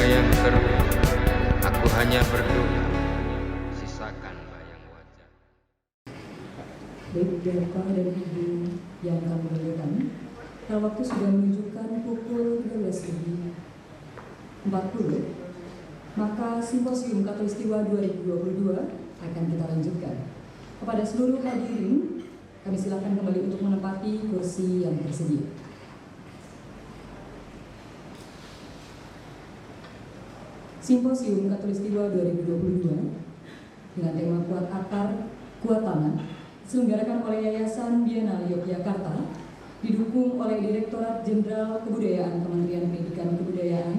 tenaga yang keruh, aku hanya berdoa, sisakan bayang wajah. Baik Bapak dan Ibu yang kami muliakan, kalau waktu sudah menunjukkan pukul 13.40, maka Simposium Katulistiwa 2022 akan kita lanjutkan. Kepada seluruh hadirin, kami silakan kembali untuk menempati kursi yang tersedia. Simposium Katulistiwa 2022 dengan tema Kuat Akar, Kuat Tanah diselenggarakan oleh Yayasan Biennale Yogyakarta, didukung oleh Direktorat Jenderal Kebudayaan Kementerian Pendidikan Kebudayaan,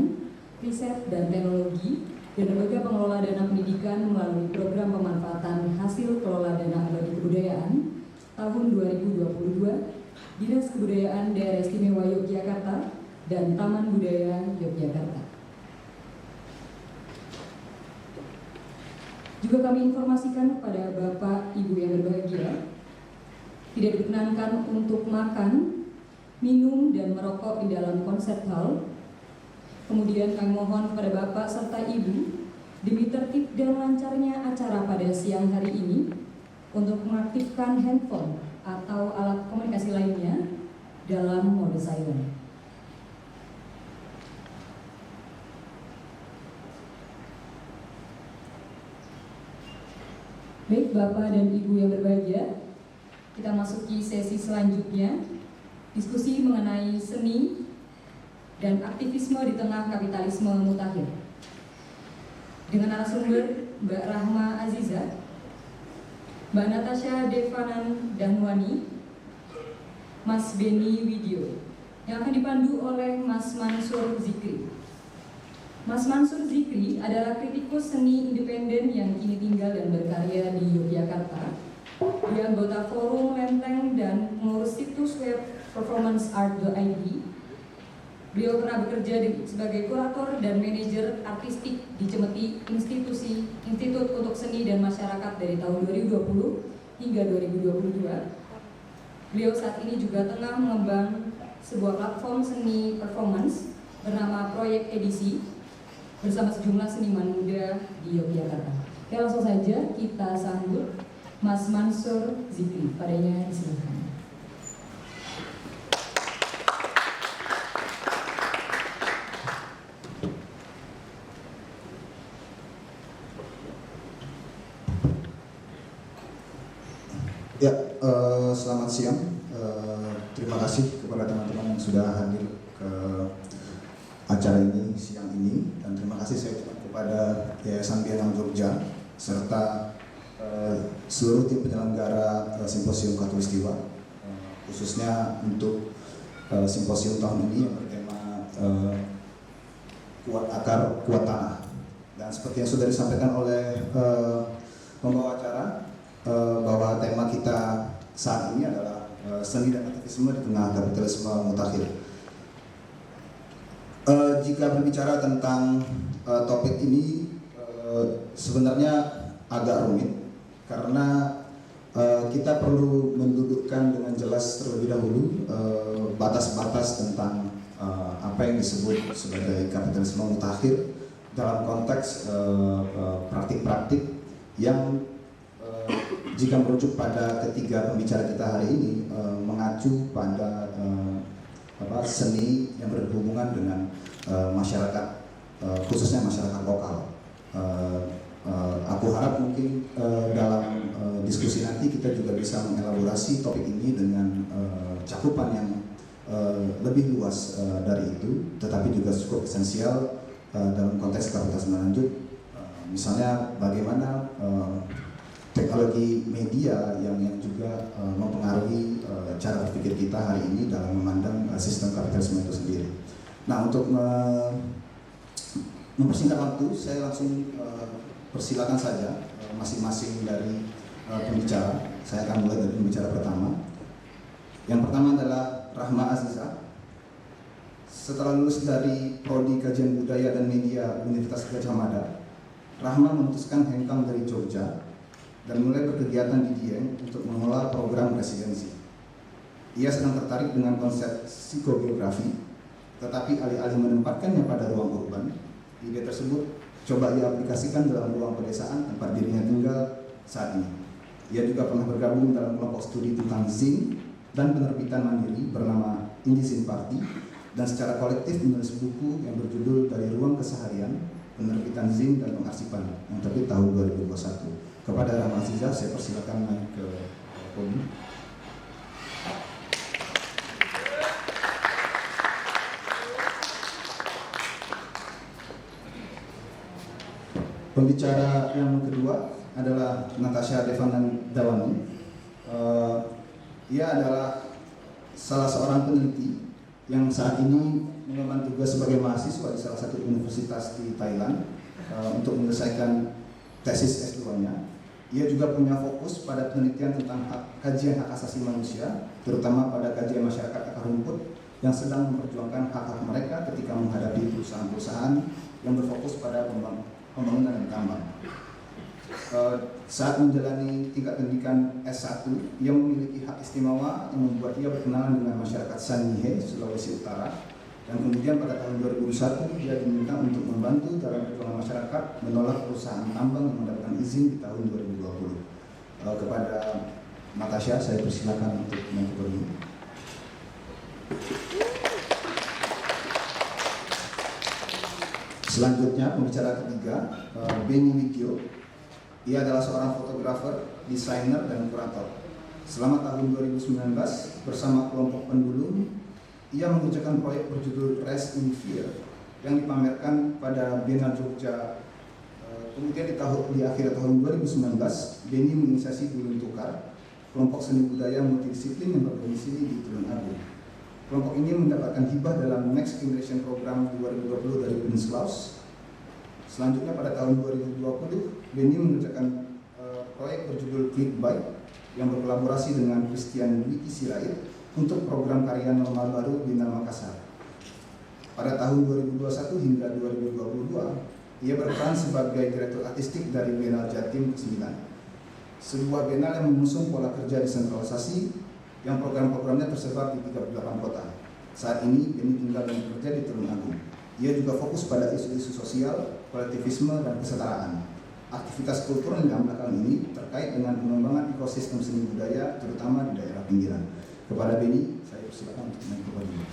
Riset dan Teknologi, dan Lembaga Pengelola Dana Pendidikan melalui Program Pemanfaatan Hasil Kelola Dana Abadi Kebudayaan tahun 2022, Dinas Kebudayaan Daerah Istimewa Yogyakarta, dan Taman Budaya Yogyakarta. Juga kami informasikan kepada Bapak Ibu yang berbahagia, tidak diperkenankan untuk makan, minum, dan merokok di dalam konsert hall. Kemudian kami mohon kepada Bapak serta Ibu, demi tertib dan lancarnya acara pada siang hari ini, untuk mengaktifkan handphone atau alat komunikasi lainnya dalam mode silent. Baik Bapak dan Ibu yang berbahagia, kita masuki sesi selanjutnya, diskusi mengenai seni dan aktivisme di tengah kapitalisme mutakhir. Dengan narasumber Mbak Rahma Aziza, Mbak Natasha Devanan Danwani, Mas Beni Widyo, yang akan dipandu oleh Mas Mansur Zikri. Mas Mansur Zikri adalah kritikus seni independen yang kini tinggal dan berkarya di Yogyakarta. Dia anggota Forum Lenteng dan pengurus situs web performanceart.id. Beliau pernah bekerja sebagai kurator dan manajer artistik di Cemeti Institut untuk Seni dan Masyarakat dari tahun 2020 hingga 2022. Beliau saat ini juga tengah mengembang sebuah platform seni performance bernama Proyek Edisi bersama sejumlah seniman muda di Yogyakarta. Oke, langsung saja kita sambut Mas Mansur Zikri. Padanya disilakan. Ya, selamat siang. Terima kasih kepada teman-teman yang sudah hadir ke acara ini siang ini, dan terima kasih saya ucapkan kepada Yayasan Biennale Jogja serta seluruh tim penyelenggara Simposium Katulistiwa, khususnya untuk simposium tahun ini yang bertema Kuat Akar, Kuat Tanah. Dan seperti yang sudah disampaikan oleh pembawa acara, bahwa tema kita saat ini adalah seni dan aktivisme di tengah kapitalisme mutakhir. Jika berbicara tentang topik ini, sebenarnya agak rumit karena kita perlu mendudukkan dengan jelas terlebih dahulu batas-batas tentang apa yang disebut sebagai kapitalisme mutakhir dalam konteks praktik-praktik yang jika merujuk pada ketiga pembicara kita hari ini mengacu pada seni yang berhubungan dengan masyarakat, khususnya masyarakat lokal. Aku harap mungkin dalam diskusi nanti kita juga bisa mengelaborasi topik ini dengan cakupan yang lebih luas dari itu, tetapi juga cukup esensial dalam konteks kapitalisme lanjut. Misalnya bagaimana teknologi media yang juga mempengaruhi cara berpikir kita hari ini dalam memandang sistem kapitalisme itu sendiri. Nah, untuk mempersingkat waktu, saya langsung persilakan saja masing-masing dari pembicara. Saya akan mulai dari pembicara pertama. Yang pertama adalah Rahma Aziza. Setelah lulus dari Prodi Kajian Budaya dan Media Universitas Gadjah Mada, Rahma memutuskan hengkang dari Jogja dan mulai berkegiatan di Dieng untuk mengelola program residensi. Ia sedang tertarik dengan konsep psikogeografi, tetapi alih-alih menempatkannya pada ruang urban, ide tersebut coba ia aplikasikan dalam ruang pedesaan tempat dirinya tinggal saat ini. Ia juga pernah bergabung dalam kelompok studi tentang zinc dan penerbitan mandiri bernama Indizin Party, dan secara kolektif menulis buku yang berjudul Dari Ruang Keseharian, Penerbitan Zinc dan Pengarsipan yang terbit tahun 2021. Kepada Rahma Azizah, saya persilakan naik ke podium. Pembicara yang kedua adalah Natasha Devandawani. Ia adalah salah seorang peneliti yang saat ini mengemban tugas sebagai mahasiswa di salah satu universitas di Thailand untuk menyelesaikan tesis S2-nya. Ia juga punya fokus pada penelitian tentang kajian hak asasi manusia, terutama pada kajian masyarakat akar rumput yang sedang memperjuangkan hak-hak mereka ketika menghadapi perusahaan-perusahaan yang berfokus pada pembangunan dan tambang. Saat menjalani tingkat pendidikan S1, ia memiliki hak istimewa yang membuat ia berkenalan dengan masyarakat Sangihe, Sulawesi Utara. Dan kemudian pada tahun 2001 ia diminta untuk membantu dalam perjuangan masyarakat menolak perusahaan tambang yang mendapatkan izin di tahun 2020. Kepada Natasha, saya persilakan untuk naik ke podium. Selanjutnya pembicara ketiga, Benny Wikyo. Ia adalah seorang fotografer, desainer, dan kurator. Selama tahun 2019 bersama kelompok pendulum, ia mengerjakan proyek berjudul Rest in Fear yang dipamerkan pada Biennale Jogja. Kemudian di akhir tahun 2019, Benny menginisiasi Bulun Tukar, kelompok seni budaya multidisiplin yang berdomisili di Tulung Agung. Kelompok ini mendapatkan hibah dalam Next Generation Program 2020 dari Unisclaus. Selanjutnya pada tahun 2020, Benny mengerjakan proyek berjudul Clickbait yang berkolaborasi dengan Christian Wiki Sirait untuk program karya normal baru Biennale Makassar. Pada tahun 2021 hingga 2022, ia berperan sebagai direktur artistik dari Biennale Jatim ke-9, sebuah biennale yang mengusung pola kerja desentralisasi yang program-programnya tersebar di 38 kota. Saat ini, Benny tinggal dan bekerja di Tulung Agung. Ia juga fokus pada isu-isu sosial, kolektivisme, dan kesetaraan. Aktivitas kultur yang belakangan ini terkait dengan pengembangan ekosistem seni budaya, terutama di daerah pinggiran. Kepada Benny, saya persilakan untuk naik ke podium.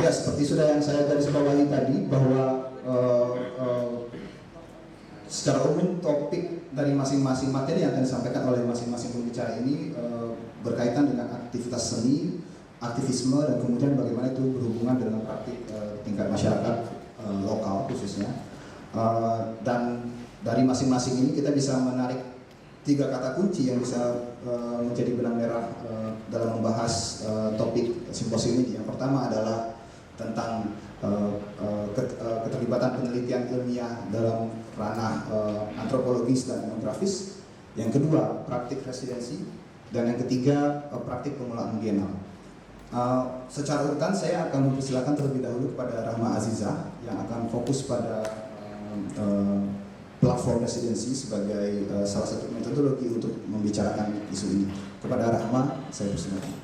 Ya, seperti sudah yang saya garis bawahi tadi, bahwa secara umum topik dari masing-masing materi yang akan disampaikan oleh masing-masing pembicara ini berkaitan dengan aktivitas seni, aktivisme, dan kemudian bagaimana itu berhubungan dengan praktik tingkat masyarakat lokal khususnya. Dan dari masing-masing ini kita bisa menarik 3 kata kunci yang bisa menjadi benang merah dalam membahas topik simposium ini. Yang pertama adalah tentang keterlibatan penelitian ilmiah dalam ranah antropologis dan etnografis. Yang kedua, praktik residensi. Dan yang ketiga, praktik pengelolaan biennale. Secara urutan saya akan mempersilakan terlebih dahulu kepada Rahma Azizah yang akan fokus pada platform residensi sebagai salah satu metodologi untuk membicarakan isu ini. Kepada Rahma, saya persilakan.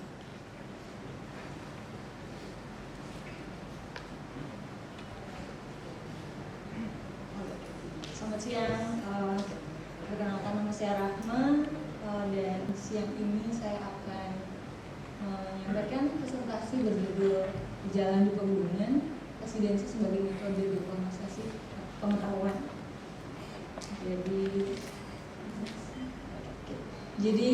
Selamat siang, perkenalkan nama saya Rahma, dan siang ini saya akan menyampaikan presentasi berjudul Jalan di Pegunungan, Residensi sebagai Metode Diplomasi Pengetahuan. Jadi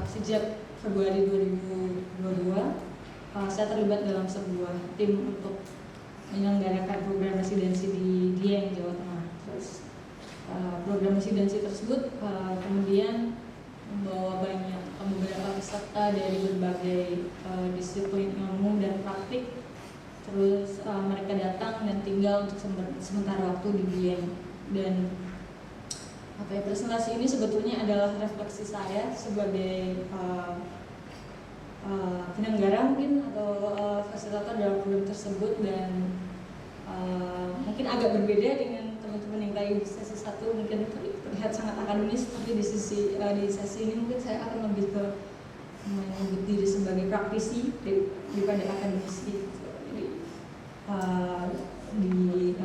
sejak Februari 2022 saya terlibat dalam sebuah tim untuk menyelenggarakan program residensi di Dieng, Jawa Tengah. Terus program residensi tersebut kemudian membawa beberapa peserta dari berbagai disiplin ilmu dan praktik. Terus mereka datang dan tinggal untuk sementara waktu di Dieng. Dan presentasi ini sebetulnya adalah refleksi saya sebagai penyelenggara mungkin atau fasilitator dalam program tersebut, dan mungkin agak berbeda dengan teman-teman yang tadi di sesi 1 mungkin terlihat sangat akademis, tapi di sesi ini mungkin saya akan lebih ke menyebut diri sebagai praktisi daripada akademisi. Jadi di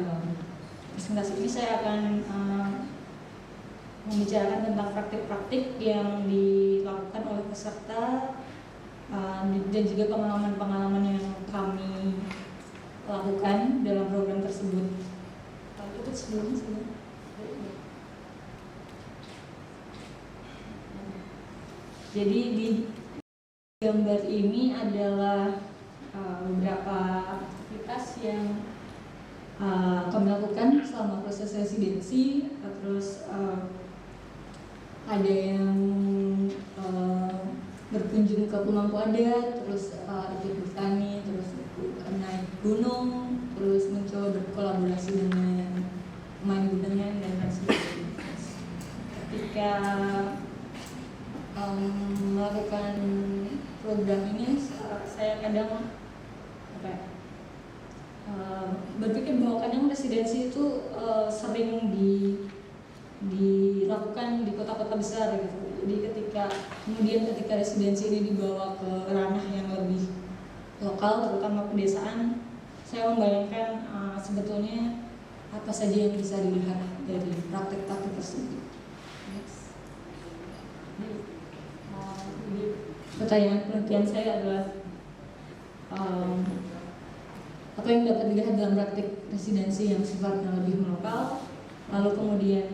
presentasi ini saya akan membicarakan tentang praktik-praktik yang dilakukan oleh peserta dan juga pengalaman-pengalaman yang kami lakukan dalam program tersebut. Itu sebelumnya. Jadi di gambar ini adalah beberapa aktivitas yang kami lakukan selama proses residensi. Terus ada yang berkunjung ke Pemangku Adat, terus ikut bertani, terus naik gunung, terus mencoba berkolaborasi dengan pemain gunungan dan lain sebagainya. Ketika melakukan program ini, saya kadang berpikir bahwa kadang residensi itu sering dilakukan di kota-kota besar gitu. Jadi ketika residensi ini dibawa ke ranah yang lebih lokal, terutama pedesaan, saya membayangkan sebetulnya apa saja yang bisa dilihat dari praktek-praktek tersebut. Pertanyaan penelitian saya adalah apa yang dapat dilihat dalam praktik residensi yang sifatnya lebih lokal. Lalu kemudian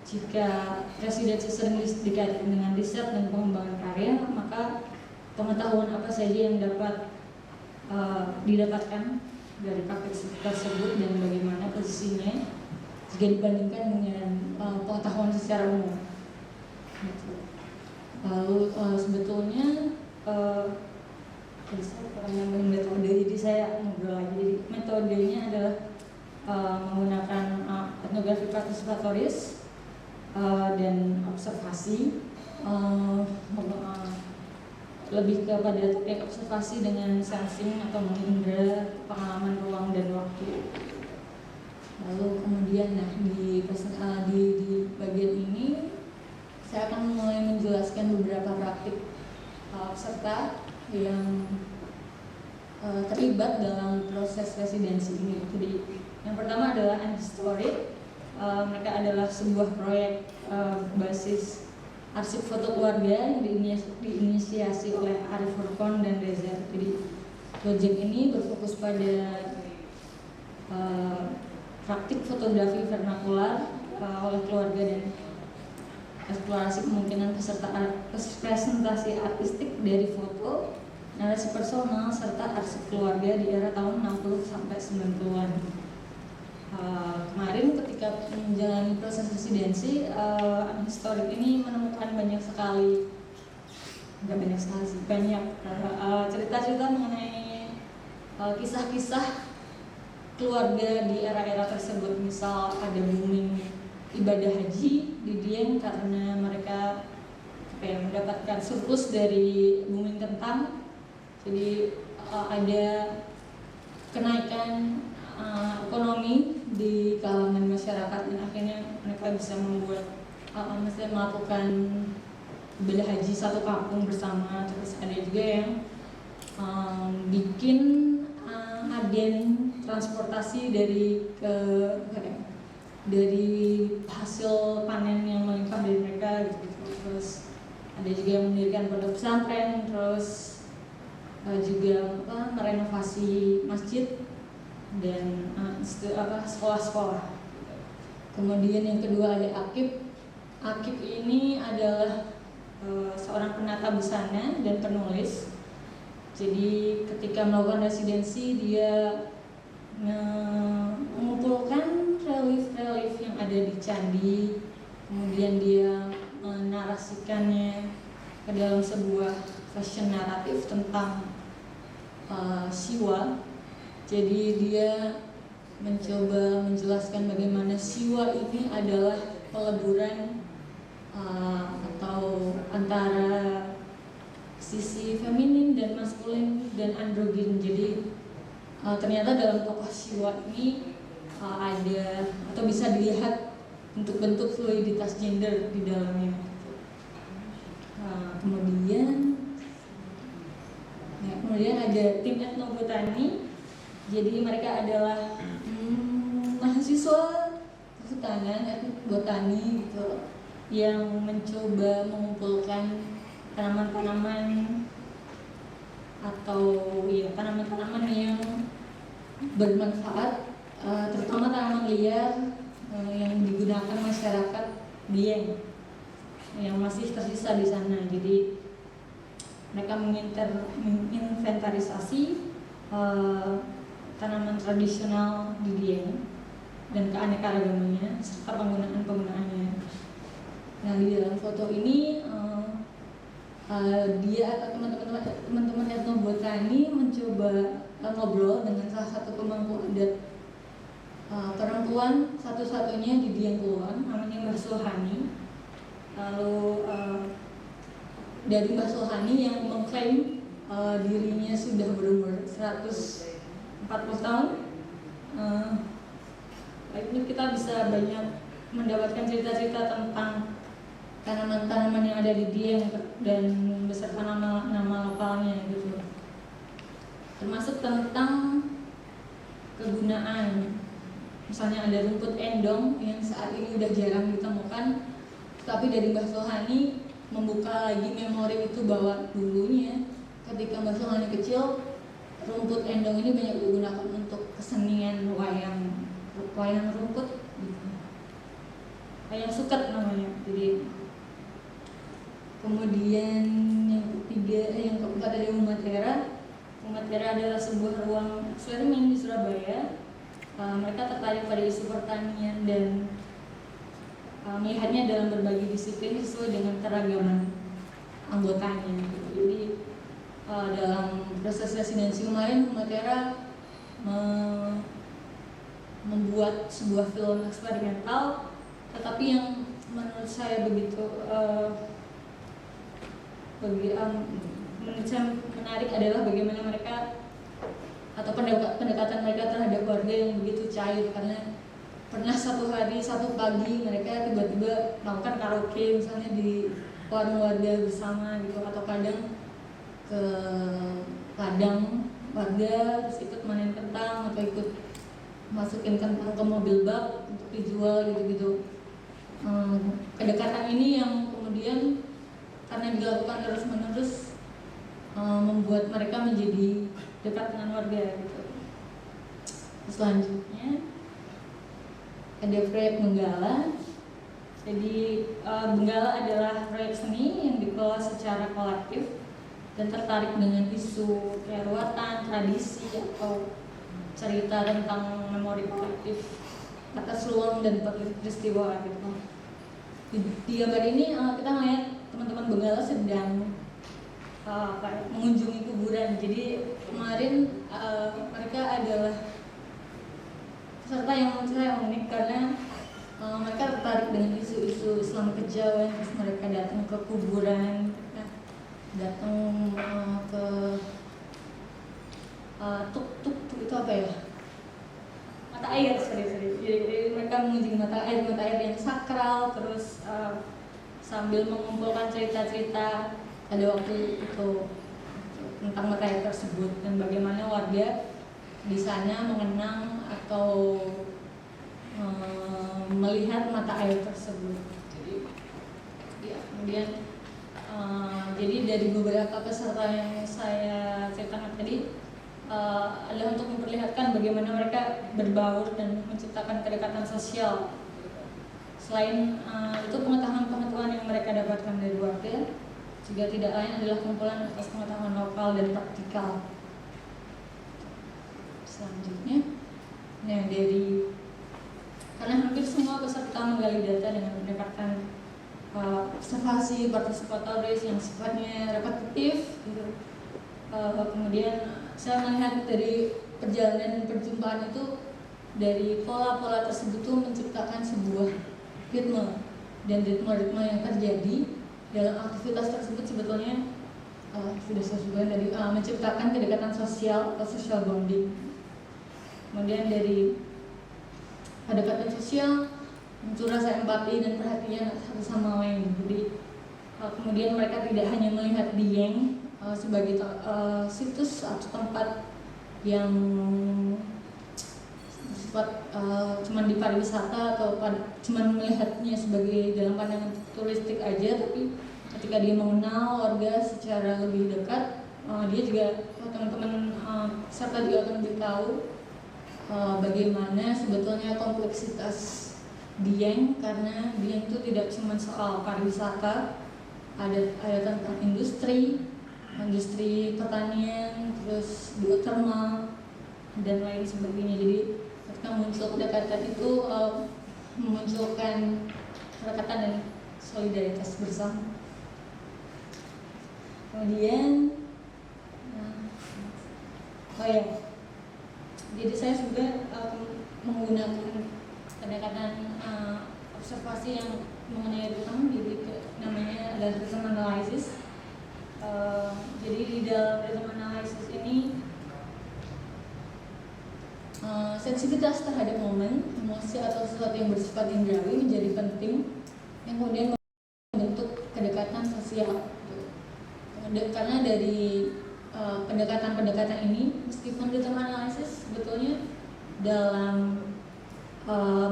jika residensi sering dikaitkan dengan riset dan pengembangan karya, maka pengetahuan apa saja yang dapat didapatkan dari praktik tersebut dan bagaimana posisinya jika dibandingkan dengan pengetahuan secara umum. Lalu sebetulnya metode, jadi saya ngobrol lagi. Jadi metodenya adalah menggunakan etnografi partisipatoris dan observasi, lebih kepada teknik observasi dengan sensing atau mengindra pengalaman ruang dan waktu. Lalu kemudian di bagian ini saya akan mulai menjelaskan beberapa praktik peserta yang terlibat dalam proses residensi ini. Jadi yang pertama adalah Antistory. Mereka adalah sebuah proyek basis arsip foto keluarga yang diinisiasi oleh Arif Furqon dan Reza. Jadi proyek ini berfokus pada praktik fotografi vernakular oleh keluarga dan eksplorasi kemungkinan presentasi artistik dari foto, narasi personal, serta arsip keluarga di era tahun 60 sampai 90-an. Kemarin ketika menjalani proses residensi, historik ini menemukan banyak cerita-cerita mengenai kisah-kisah keluarga di era-era tersebut. Misal ada booming ibadah haji di Dieng karena mereka mendapatkan surplus dari booming kentang. Jadi ada kenaikan ekonomi di kalangan masyarakat dan akhirnya mereka bisa melakukan ibadah haji satu kampung bersama. Terus ada juga yang bikin agen transportasi dari hasil panen yang melimpah dari mereka gitu. Terus ada juga yang mendirikan pondok pesantren, terus juga merenovasi masjid dan sekolah-sekolah. Kemudian yang kedua ada Akib. Akib ini adalah seorang penata busana dan penulis. Jadi ketika melakukan residensi dia mengumpulkan relief-relief yang ada di candi, kemudian dia menarasikannya ke dalam sebuah fashion naratif tentang Siwa. Jadi dia mencoba menjelaskan bagaimana Siwa ini adalah peleburan atau antara sisi feminin dan maskulin dan androgin. Jadi ternyata dalam tokoh Siwa ini ada atau bisa dilihat bentuk-bentuk fluiditas gender di dalamnya. Kemudian kemudian ada tim etnobotani. Jadi mereka adalah mahasiswa kehutanan etnobotani gitu, yang mencoba mengumpulkan tanaman-tanaman atau ya tanaman-tanaman yang bermanfaat, terutama tanaman liar yang digunakan masyarakat Dieng yang masih tersisa di sana. Jadi mereka menginventarisasi tanaman tradisional di Dieng dan keanekaragamannya serta penggunaannya. Nah, di dalam foto ini dia atau teman-teman etnobotani mencoba ngobrol dengan salah satu pemangku adat perempuan satu-satunya di Dieng Kulon, namanya Mbak Sohani. Lalu dari Mbak Sohani yang mengklaim dirinya sudah berumur 140 tahun. Ini kita bisa banyak mendapatkan cerita-cerita tentang tanaman-tanaman yang ada di Dieng dan beserta nama lokalnya gitu. Termasuk tentang kegunaan. Misalnya ada rumput endong yang saat ini udah jarang ditemukan, tapi dari Mbah Sohani membuka lagi memori itu bahwa dulunya ketika Mbah Sohani kecil, rumput endong ini banyak digunakan untuk kesenian wayang rumput gitu. Wayang suket namanya. Jadi kemudian yang keempat ada Umat Era. Umat Era adalah sebuah ruang eksperimen di Surabaya. Mereka tertarik pada isu pertanian dan melihatnya dalam berbagai disiplin sesuai dengan keragaman anggotanya. Jadi dalam proses residensi kemarin Umat Era membuat sebuah film eksperimental, tetapi yang menurut saya begitu menurut saya menarik adalah bagaimana mereka atau pendekatan mereka terhadap warga yang begitu cair. Karena pernah satu pagi mereka tiba-tiba melakukan karaoke misalnya di warung warga bersama gitu, atau kadang ke ladang warga terus ikut manen kentang atau ikut masukin kentang ke mobil bak untuk dijual gitu-gitu. Kedekatan ini yang kemudian karena dilakukan terus-menerus membuat mereka menjadi dekat dengan warga gitu. Selanjutnya ada proyek Benggala. Jadi Benggala adalah proyek seni yang dikelola secara kolektif dan tertarik dengan isu keruatan, tradisi atau cerita tentang memori kolektif atas ruang dan peristiwa gitu. Di gambar ini kita melihat teman-teman Benggala sedang mengunjungi kuburan. Jadi kemarin mereka adalah peserta yang menurut saya unik karena mereka tertarik dengan isu-isu Islam kejawen. Terus mereka datang ke kuburan, datang ke tuk itu apa ya? Mata air, sorry. Jadi mereka mengunjungi mata air yang sakral, terus sambil mengumpulkan cerita-cerita pada waktu itu tentang mata air tersebut dan bagaimana warga di sana mengenang atau melihat mata air tersebut. Jadi ya, kemudian jadi dari beberapa peserta yang saya ceritakan tadi adalah untuk memperlihatkan bagaimana mereka berbaur dan menciptakan kedekatan sosial. Selain itu pengetahuan yang mereka dapatkan dari warga juga tidak lain adalah kumpulan atas pengetahuan lokal dan praktikal. Selanjutnya, karena hampir semua peserta menggali data dengan pendekatan observasi partisipatoris yang sifatnya repetitif, gitu. Kemudian saya melihat dari perjalanan perjumpaan itu, dari pola-pola tersebut tuh menciptakan sebuah ritme, dan ritme yang terjadi dalam aktivitas tersebut sebetulnya sudah saya sebutkan dari menciptakan kedekatan sosial atau social bonding. Kemudian dari kedekatan sosial muncul rasa empati dan perhatian satu sama lain. Jadi kemudian mereka tidak hanya melihat Dieng sebagai situs atau tempat yang bersifat cuman di pariwisata atau cuman melihatnya sebagai dalam pandangan turistik aja, tapi ketika dia mengenal warga secara lebih dekat, dia juga teman-teman serta juga akan lebih tahu bagaimana sebetulnya kompleksitas Dieng, karena Dieng itu tidak cuma soal pariwisata, ada tentang industri pertanian, terus geothermal dan lain sebagainya. Jadi ketika muncul kedekatan itu memunculkan kedekatan dan solidaritas bersama. Kemudian jadi saya juga menggunakan pendekatan observasi yang mengenai rhythm, jadi namanya adalah rhythm analysis. Jadi di dalam rhythm analysis ini sensitivitas terhadap momen, emosi atau sesuatu yang bersifat indrawi menjadi penting, yang kemudian membentuk kedekatan sosial. Karena dari pendekatan-pendekatan ini, meskipun rhythm analysis sebetulnya dalam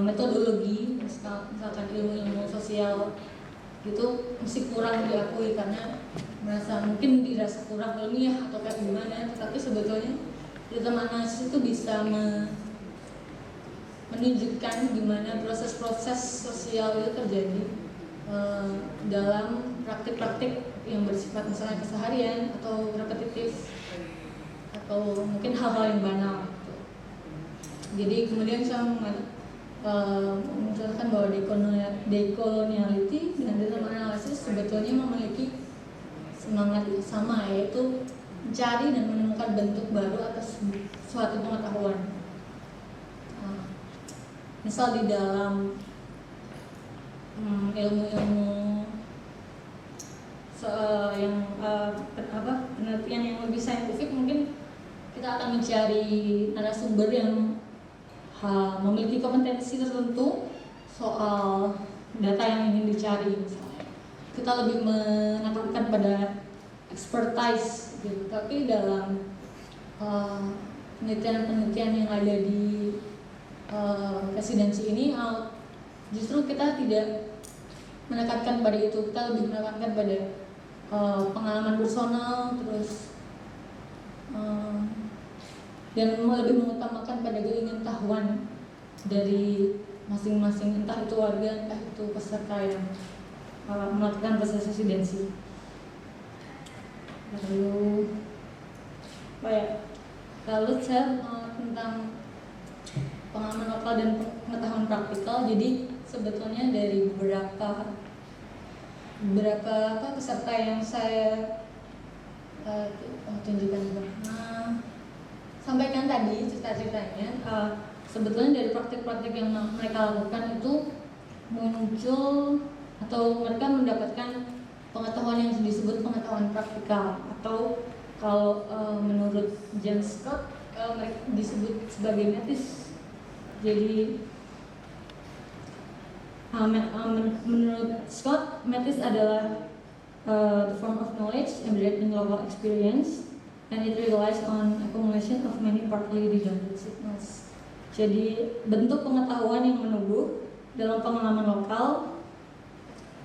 metodologi misalkan ilmu sosial gitu masih kurang diakui karena mungkin dirasa kurang ilmiah atau kayak gimana, tetapi sebetulnya rhythm analysis itu bisa menunjukkan gimana proses-proses sosial itu terjadi dalam praktik-praktik yang bersifat misalnya keseharian atau repetitif atau mungkin hal-hal yang banal gitu. Jadi kemudian saya menunjukkan bahwa dekoloniality dengan rhythm analysis sebetulnya memiliki semangat yang sama, yaitu mencari dan menemukan bentuk baru atas suatu pengetahuan. Misal di dalam ilmu-ilmu penelitian yang lebih saintifik, mungkin kita akan mencari narasumber yang memiliki kompetensi tertentu soal data yang ingin dicari. Misalnya kita lebih menekankan pada expertise gitu. Tapi dalam penelitian-penelitian yang ada di residensi ini justru kita tidak menekankan pada itu, kita lebih menekankan pada pengalaman personal, terus dan lebih mengutamakan pada keingintahuan dari masing-masing, entah itu warga, entah itu peserta yang melakukan proses residensi. Lalu saya tentang pengalaman lokal dan pengetahuan praktikal. Jadi sebetulnya dari beberapa peserta yang saya tunjukkan sampaikan tadi cerita-ceritanya, sebetulnya dari praktik-praktik yang mereka lakukan itu muncul atau mereka mendapatkan pengetahuan yang disebut pengetahuan praktikal, atau kalau menurut James Scott mereka disebut sebagai metis. Jadi menurut Scott, metis adalah the form of knowledge embedded in local experience, and it relies on accumulation of many partly redundant signals. Jadi bentuk pengetahuan yang menumbuh dalam pengalaman lokal,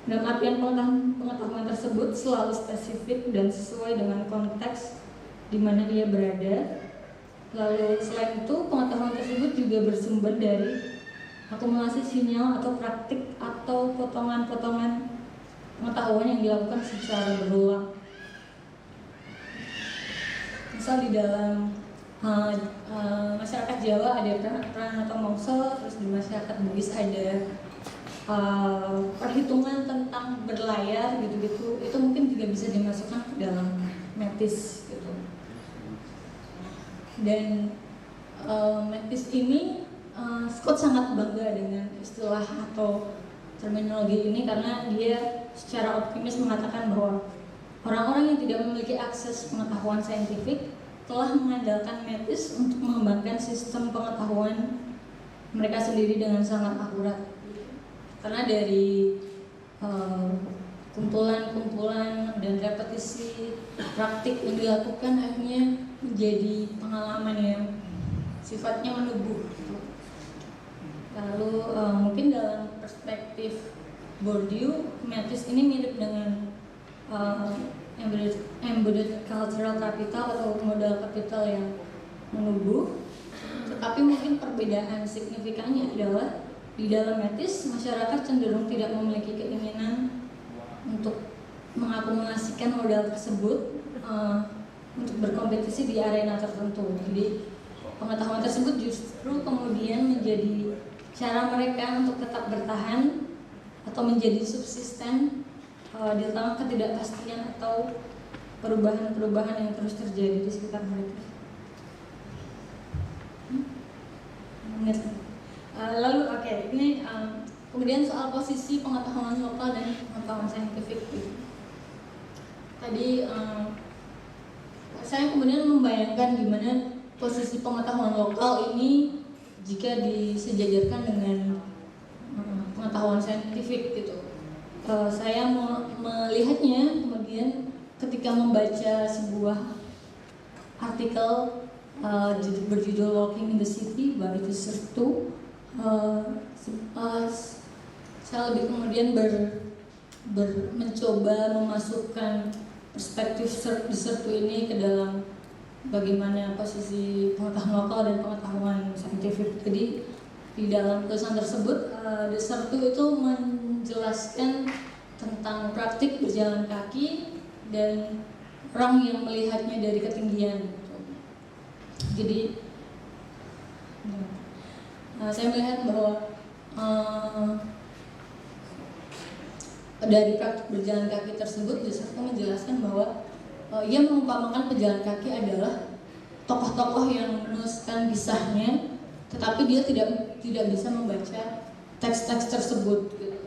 dalam artian pengetahuan tersebut selalu spesifik dan sesuai dengan konteks di mana ia berada. Lalu selain itu, pengetahuan tersebut juga bersumber dari akumulasi sinyal atau praktik atau potongan-potongan pengetahuan yang dilakukan secara berulang. Misal di dalam masyarakat Jawa ada peran atau mongso, terus di masyarakat Bugis ada perhitungan tentang berlayar gitu-gitu. Itu mungkin juga bisa dimasukkan ke dalam metis gitu. Dan metis ini Scott sangat bangga dengan istilah atau terminologi ini karena dia secara optimis mengatakan bahwa orang-orang yang tidak memiliki akses pengetahuan saintifik telah mengandalkan metis untuk mengembangkan sistem pengetahuan mereka sendiri dengan sangat akurat. Karena dari kumpulan-kumpulan dan repetisi praktik yang dilakukan akhirnya menjadi pengalaman yang sifatnya menubuh. Lalu mungkin dalam perspektif Bourdieu, metis ini mirip dengan embedded cultural capital atau modal kapital yang menubuh. Tetapi mungkin perbedaan signifikannya adalah di dalam metis masyarakat cenderung tidak memiliki keinginan untuk mengakumulasikan modal tersebut untuk berkompetisi di arena tertentu. Jadi pengetahuan tersebut justru kemudian menjadi cara mereka untuk tetap bertahan atau menjadi subsisten di tengah ketidakpastian atau perubahan-perubahan yang terus terjadi di sekitar mereka. Lalu ini kemudian soal posisi pengetahuan lokal dan pengetahuan saintifik. Tadi saya kemudian membayangkan gimana posisi pengetahuan lokal ini jika disejajarkan dengan pengetahuan saintifik gitu. Saya melihatnya kemudian ketika membaca sebuah artikel berjudul Walking in the City by Dessertu, saya lebih kemudian mencoba memasukkan perspektif Dessertu ini ke dalam bagaimana posisi pengetahuan lokal dan pengetahuan saintifik. Jadi di dalam tulisan tersebut Dessertu itu menjelaskan tentang praktik berjalan kaki dan orang yang melihatnya dari ketinggian. Jadi saya melihat bahwa dari praktik berjalan kaki tersebut Dessertu menjelaskan bahwa ia mengumpamakan pejalan kaki adalah tokoh-tokoh yang menuliskan kisahnya, tetapi dia tidak bisa membaca teks-teks tersebut gitu.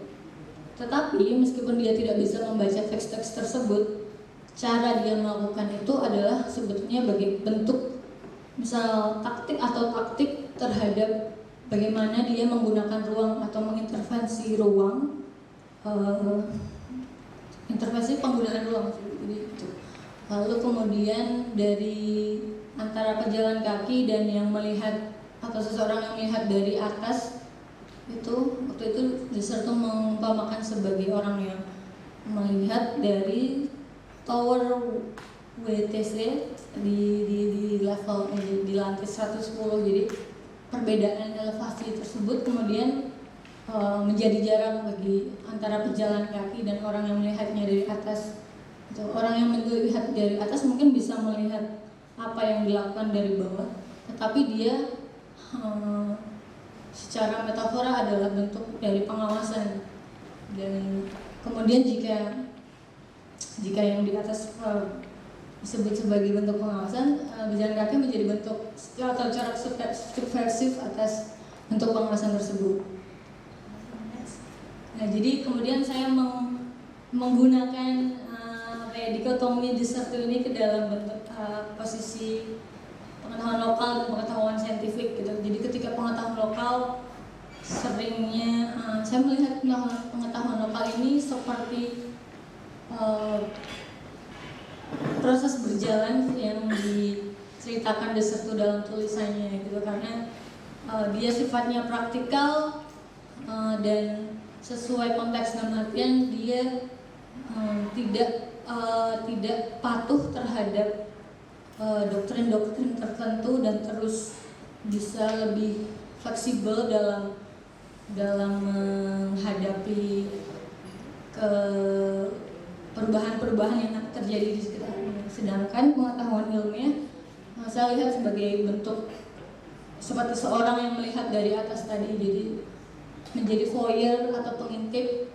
Tetapi meskipun dia tidak bisa membaca teks-teks tersebut, cara dia melakukan itu adalah sebetulnya bagi bentuk misal taktik terhadap bagaimana dia menggunakan ruang atau mengintervensi ruang, intervensi penggunaan ruang. Jadi itu. Lalu kemudian dari antara pejalan kaki dan yang melihat atau seseorang yang melihat dari atas itu, waktu itu Dessertu mengumpamakan sebagai orang yang melihat dari tower WTC di level di lantai 110. Jadi perbedaan elevasi tersebut kemudian menjadi jarak bagi antara pejalan kaki dan orang yang melihatnya dari atas. Orang yang melihat dari atas mungkin bisa melihat apa yang dilakukan dari bawah, tetapi dia secara metafora adalah bentuk dari pengawasan. Dan kemudian jika yang di atas disebut sebagai bentuk pengawasan, berjalan kaki menjadi bentuk atau cara subversif atas bentuk pengawasan tersebut. Nah, jadi kemudian saya menggunakan dikotomi Dessertu ini ke dalam bentuk posisi pengetahuan lokal dan pengetahuan saintifik gitu. Jadi ketika pengetahuan lokal seringnya saya melihat pengetahuan lokal ini seperti proses berjalan yang diceritakan Dessertu dalam tulisannya gitu, karena dia sifatnya praktikal dan sesuai konteks dan artian dia tidak patuh terhadap doktrin-doktrin tertentu dan terus bisa lebih fleksibel dalam menghadapi perubahan-perubahan yang terjadi di sekitarnya. Sedangkan pengetahuan ilmiah saya lihat sebagai bentuk seperti seorang yang melihat dari atas tadi, jadi menjadi voyeur atau pengintip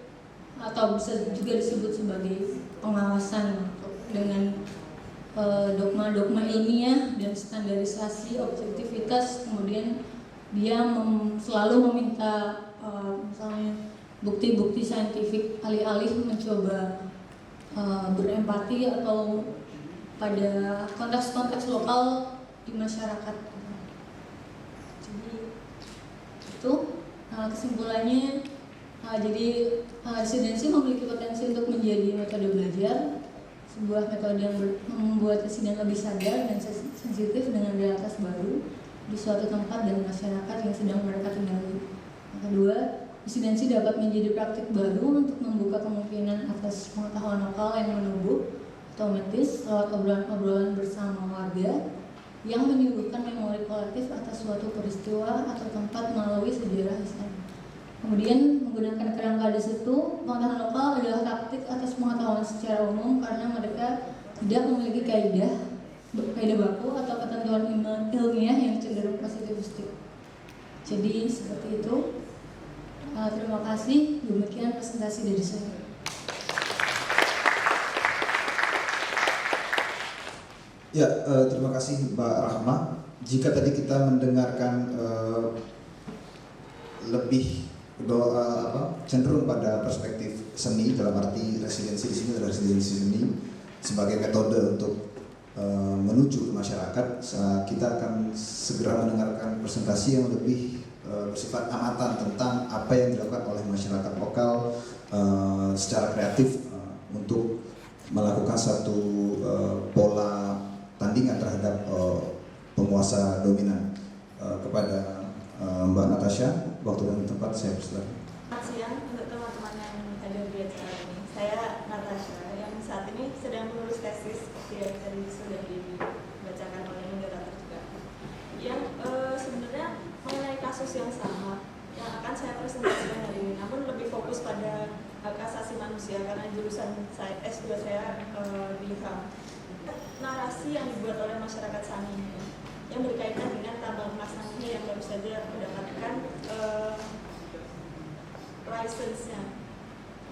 atau bisa juga disebut sebagai pengawasan dengan dogma-dogma ilmiah dan standarisasi objektivitas. Kemudian dia selalu meminta misalnya bukti-bukti saintifik alih-alih mencoba berempati atau pada konteks-konteks lokal di masyarakat. Jadi itu kesimpulannya Jadi residensi memiliki potensi untuk menjadi metode belajar, sebuah metode yang membuat residen lebih sadar dan sensitif dengan realitas baru di suatu tempat dan masyarakat yang sedang mereka tinggali. Yang kedua, residensi dapat menjadi praktik baru untuk membuka kemungkinan atas pengetahuan lokal yang menumbuh otomatis lewat obrolan-obrolan bersama warga yang menyuguhkan memori kolektif atas suatu peristiwa atau tempat melalui sejarah histori. Kemudian menggunakan kerangka di situ, pengetahuan lokal adalah taktik atas pengetahuan secara umum karena mereka tidak memiliki kaidah baku atau ketentuan ilmiah yang cenderung positivistik. Jadi seperti itu. Terima kasih. Demikian presentasi dari saya. Ya, terima kasih Mbak Rahma. Jika tadi kita mendengarkan lebih cenderung pada perspektif seni, dalam arti residensi di sini adalah residensi seni sebagai metode untuk menuju ke masyarakat, kita akan segera mendengarkan presentasi yang lebih bersifat amatan tentang apa yang dilakukan oleh masyarakat lokal secara kreatif untuk melakukan satu pola tandingan terhadap penguasa dominan. Kepada Mbak Natasha, waktu dan tempat saya persilakan. Selamat siang untuk teman-teman yang hadir di acara ini. Saya Natasha yang saat ini sedang menulis tesis seperti yang tadi sudah dibacakan oleh moderator juga. Yang sebenarnya mengenai kasus yang sama yang akan saya presentasikan hari ini, namun lebih fokus pada hak asasi manusia karena jurusan saya S2 saya di HAM. Narasi yang dibuat oleh masyarakat Sangihe yang berkaitan dengan tambang emas Sangihe yang baru saja mendapatkan license-nya.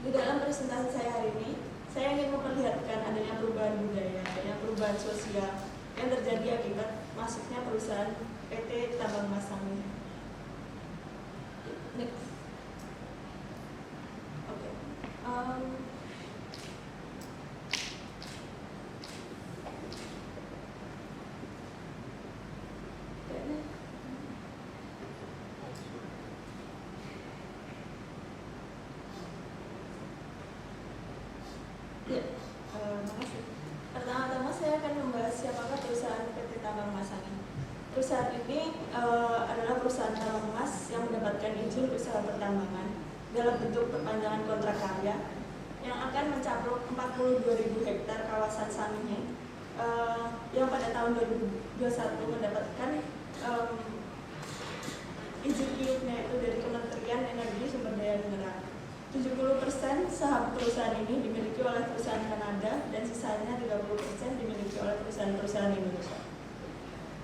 Di dalam presentasi saya hari ini, saya ingin memperlihatkan adanya perubahan budaya, adanya perubahan sosial yang terjadi akibat masuknya perusahaan PT Tambang Emas Sangihe. Next. Oke. Ya, makasih. Pertama-tama saya akan membahas siapakah perusahaan PT Tambang Emas Sangihe. Perusahaan ini adalah perusahaan tambang emas yang mendapatkan izin usaha pertambangan dalam bentuk perpanjangan kontrak karya yang akan mencakup 42.000 hektar kawasan Sangihe yang pada tahun 2021 mendapatkan izin IUP-nya itu dari Kementerian Energi Sumber Daya Mineral. 70% saham perusahaan ini dimiliki oleh perusahaan Kanada dan sisanya 30% dimiliki oleh perusahaan-perusahaan Indonesia.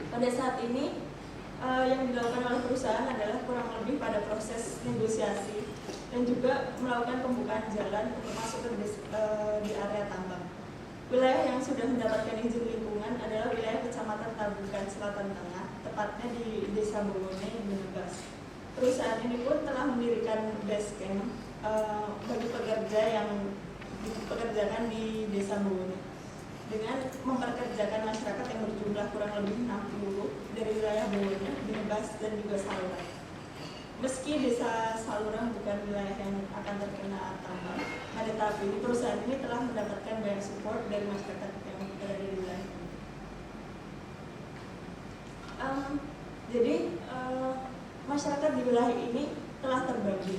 Pada saat ini yang dilakukan oleh perusahaan adalah kurang lebih pada proses negosiasi dan juga melakukan pembukaan jalan untuk masuk di area tambang. Wilayah yang sudah mendapatkan izin lingkungan adalah wilayah Kecamatan Tabukan Selatan Tengah, tepatnya di Desa Bowone, Banyumas. Perusahaan ini pun telah mendirikan base camp bagi pekerja yang dipekerjakan di Desa Bowone dengan memperkerjakan masyarakat yang berjumlah kurang lebih 60 dari wilayah Bowone, Banyumas, dan juga Salurang. Meski Desa Salurang bukan wilayah yang akan terkena tambang, pada tahap ini perusahaan ini telah mendapatkan banyak support dari masyarakat yang berada di wilayah ini. Jadi masyarakat di wilayah ini telah terbagi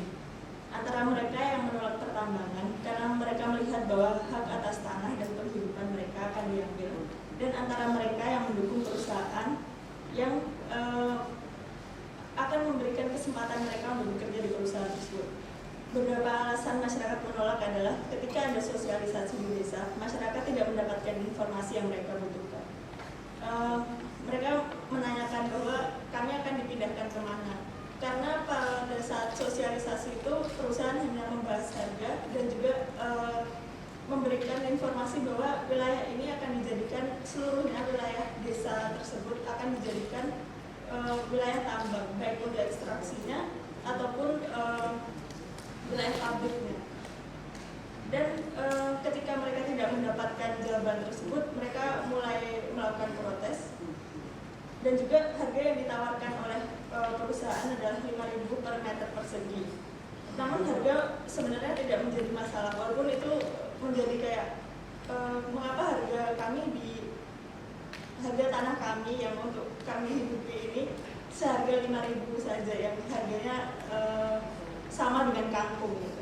antara mereka yang menolak pertambangan karena mereka melihat bahwa hak atas tanah dan penghidupan mereka akan diambil, dan antara mereka yang mendukung perusahaan yang akan memberikan kesempatan mereka untuk bekerja di perusahaan tersebut. Beberapa alasan masyarakat menolak adalah ketika ada sosialisasi di desa, masyarakat tidak mendapatkan informasi yang mereka butuhkan. Mereka menanyakan bahwa kami akan dipindahkan kemana, karena pada saat sosialisasi itu perusahaan hanya membahas harga dan juga memberikan informasi bahwa wilayah ini akan dijadikan, seluruhnya wilayah desa tersebut akan dijadikan wilayah tambang, baik untuk ekstraksinya ataupun wilayah pabriknya. Dan ketika mereka tidak mendapatkan jawaban tersebut, mereka mulai melakukan protes. Dan juga harga yang ditawarkan oleh perusahaan adalah 5.000 per meter persegi. Namun harga sebenarnya tidak menjadi masalah, walaupun itu menjadi kayak mengapa harga tanah kami yang untuk kami hidupi ini seharga 5.000 saja, yang harganya sama dengan kangkung gitu.